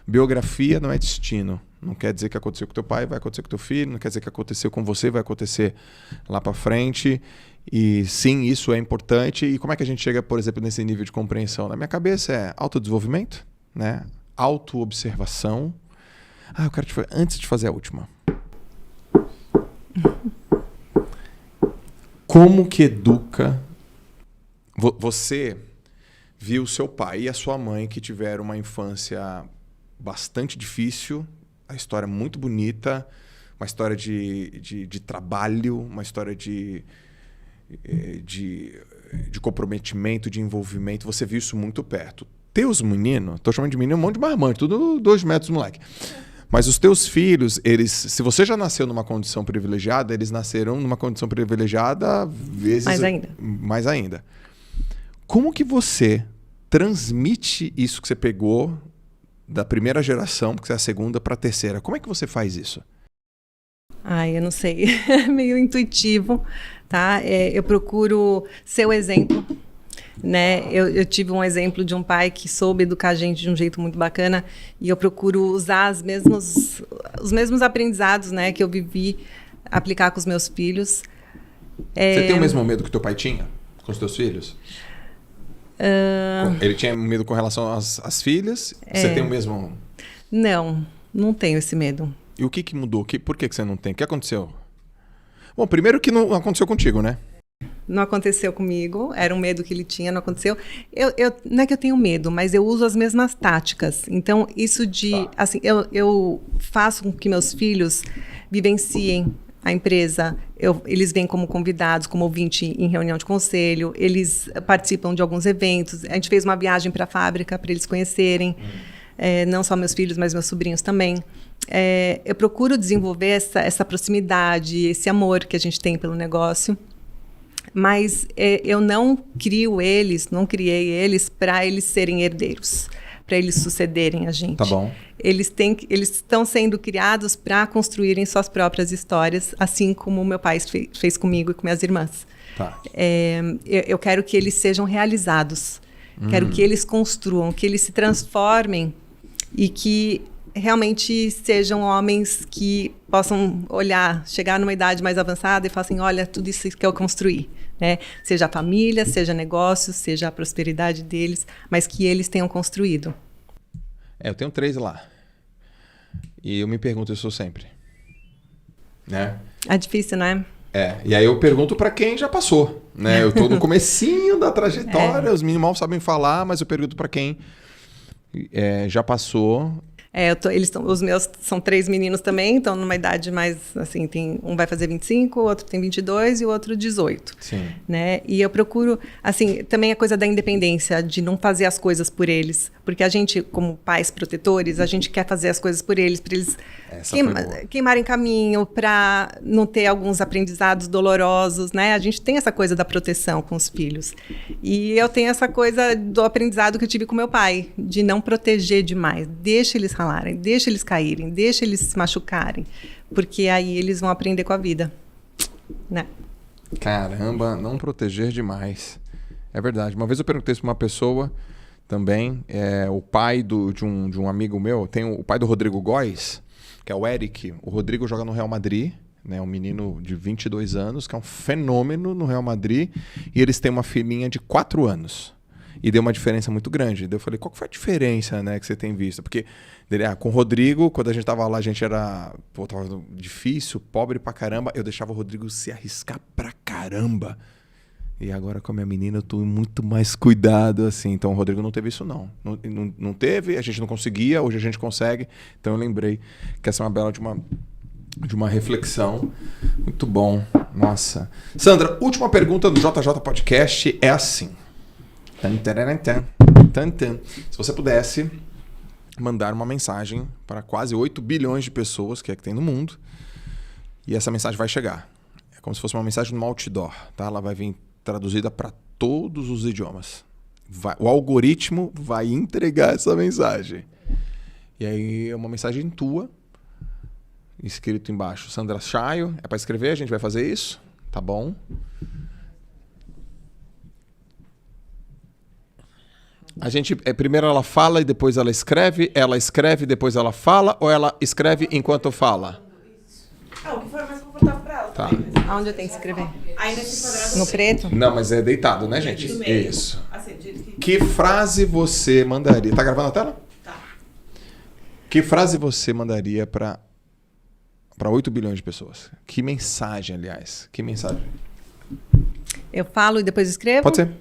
biografia não é destino. Não quer dizer que aconteceu com teu pai, vai acontecer com teu filho, não quer dizer que aconteceu com você, vai acontecer lá para frente. E sim, isso é importante. E como é que a gente chega, por exemplo, nesse nível de compreensão? Na minha cabeça é autodesenvolvimento, né? Autoobservação. Eu quero antes de fazer a última. Como que educa... Você viu seu pai e a sua mãe que tiveram uma infância bastante difícil, a história muito bonita, uma história de trabalho, uma história de comprometimento, de envolvimento. Você viu isso muito perto. Teus meninos, estou chamando de menino um monte de marmanjo, tudo 2 metros, moleque. Mas os teus filhos, se você já nasceu numa condição privilegiada, eles nasceram numa condição privilegiada vezes... Mais ainda. Como que você transmite isso que você pegou da primeira geração, porque você é a segunda, para a terceira? Como é que você faz isso? Eu não sei. É meio intuitivo, tá? Eu procuro ser o exemplo. Né? Eu tive um exemplo de um pai que soube educar a gente de um jeito muito bacana e eu procuro usar os mesmos aprendizados, né, que eu vivi, aplicar com os meus filhos. Você tem o mesmo medo que teu pai tinha com os teus filhos? Ele tinha medo com relação às filhas? Você tem o mesmo? Não tenho esse medo. E o que mudou? Por que você não tem? O que aconteceu? Bom, primeiro que não aconteceu contigo, né? Não aconteceu comigo, era um medo que ele tinha, não aconteceu. Não é que eu tenho medo, mas eu uso as mesmas táticas. Então, isso assim, eu faço com que meus filhos vivenciem a empresa. Eles vêm como convidados, como ouvinte em reunião de conselho, eles participam de alguns eventos. A gente fez uma viagem para a fábrica para eles conhecerem, não só meus filhos, mas meus sobrinhos também. Eu procuro desenvolver essa proximidade, esse amor que a gente tem pelo negócio. Mas eu não criei eles para eles serem herdeiros, para eles sucederem a gente. Tá bom. Eles estão sendo criados para construírem suas próprias histórias, assim como meu pai fez comigo e com minhas irmãs. Tá. Eu quero que eles sejam realizados, quero que eles construam, que eles se transformem e que realmente sejam homens que possam chegar numa idade mais avançada e falar assim, olha, tudo isso que eu construí. Né? Seja a família, seja negócio, seja a prosperidade deles, mas que eles tenham construído. Eu tenho 3 lá. E eu me pergunto isso sempre. Né? É difícil, né? E aí eu pergunto pra quem já passou, né? Eu tô no comecinho da trajetória, os meninos mal sabem falar, mas eu pergunto pra quem já passou. Os meus são 3 meninos também, estão numa idade mais, assim, um vai fazer 25, o outro tem 22 e o outro 18. Sim. Né? E eu procuro, assim, também a coisa da independência, de não fazer as coisas por eles. Porque a gente, como pais protetores, a gente quer fazer as coisas por eles, para eles queimarem caminho, para não ter alguns aprendizados dolorosos, né? A gente tem essa coisa da proteção com os filhos. E eu tenho essa coisa do aprendizado que eu tive com meu pai, de não proteger demais. Deixa eles ralarem, deixa eles caírem, deixa eles se machucarem, porque aí eles vão aprender com a vida, né? Caramba, não proteger demais. É verdade. Uma vez eu perguntei isso pra uma pessoa também, o pai de um amigo meu, tem o pai do Rodrigo Góes, que é o Eric. O Rodrigo joga no Real Madrid, né? Um menino de 22 anos, que é um fenômeno no Real Madrid, e eles têm uma filhinha de 4 anos. E deu uma diferença muito grande. Daí eu falei, qual que foi a diferença, né, que você tem visto? Porque com o Rodrigo, quando a gente tava lá, a gente tava difícil, pobre pra caramba. Eu deixava o Rodrigo se arriscar pra caramba. E agora com a minha menina eu tô muito mais cuidado, assim. Então o Rodrigo não teve isso, não. Não teve, a gente não conseguia, hoje a gente consegue. Então eu lembrei que essa é uma bela de uma reflexão. Muito bom. Nossa. Sandra, última pergunta do JJ Podcast é assim. Se você pudesse mandar uma mensagem para quase 8 bilhões de pessoas que tem no mundo, e essa mensagem vai chegar. É como se fosse uma mensagem no outdoor, tá? Ela vai vir traduzida para todos os idiomas. O algoritmo vai entregar essa mensagem. E aí é uma mensagem tua, escrito embaixo, Sandra Chayo. É para escrever, a gente vai fazer isso, tá bom? A gente, primeiro ela fala e depois ela escreve e depois ela fala, ou ela escreve enquanto fala? O que for mais confortável pra ela. Tá. Aonde eu tenho que escrever? Aí nesse quadrado. No preto? Não, mas é deitado, né, gente? Do meio. Isso. Assim, Que frase você mandaria? Tá gravando a tela? Tá. Que frase você mandaria para 8 bilhões de pessoas? Que mensagem, aliás? Que mensagem? Eu falo e depois escrevo? Pode ser.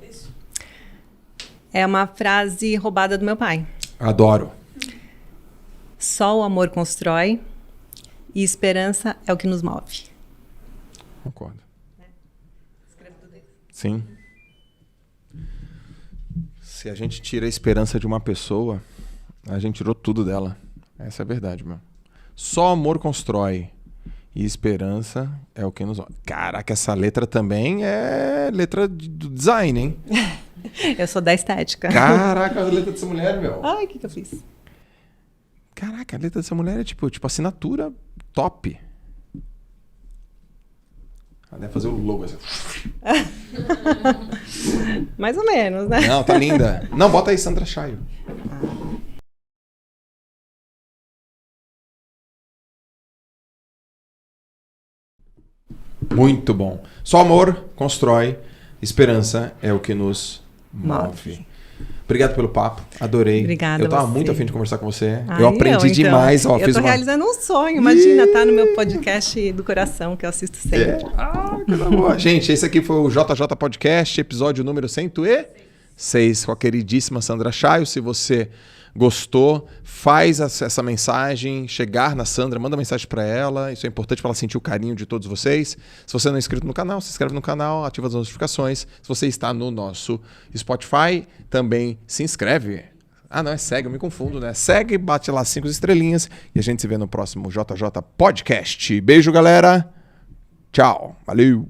É uma frase roubada do meu pai. Adoro. Só o amor constrói e esperança é o que nos move. Concordo. Sim. Se a gente tira a esperança de uma pessoa, a gente tirou tudo dela. Essa é a verdade, meu. Só amor constrói e esperança é o que nos move. Caraca, essa letra também é letra do design, hein? Eu sou da estética. Caraca, a letra dessa mulher, meu. Ai, o que eu fiz? Caraca, a letra dessa mulher é tipo assinatura top. Ela deve fazer o logo assim. Mais ou menos, né? Não, tá linda. Não, bota aí Sandra Chayo. Muito bom. Só amor constrói, esperança é o que nos move. Obrigado pelo papo, adorei. Obrigada. Eu tava você. muito afim de conversar com você. Ai, eu aprendi demais. Ó, eu tô realizando um sonho, imagina, tá no meu podcast do coração, que eu assisto sempre. Coisa boa. Gente, esse aqui foi o JJ Podcast, episódio número 106, com a queridíssima Sandra Chayo. Se você gostou, faz essa mensagem chegar na Sandra, manda mensagem para ela. Isso é importante para ela sentir o carinho de todos vocês. Se você não é inscrito no canal, se inscreve no canal, ativa as notificações. Se você está no nosso Spotify, também se inscreve. Ah, não, segue, eu me confundo, né? Segue, bate lá 5 estrelinhas e a gente se vê no próximo JJ Podcast. Beijo, galera. Tchau. Valeu.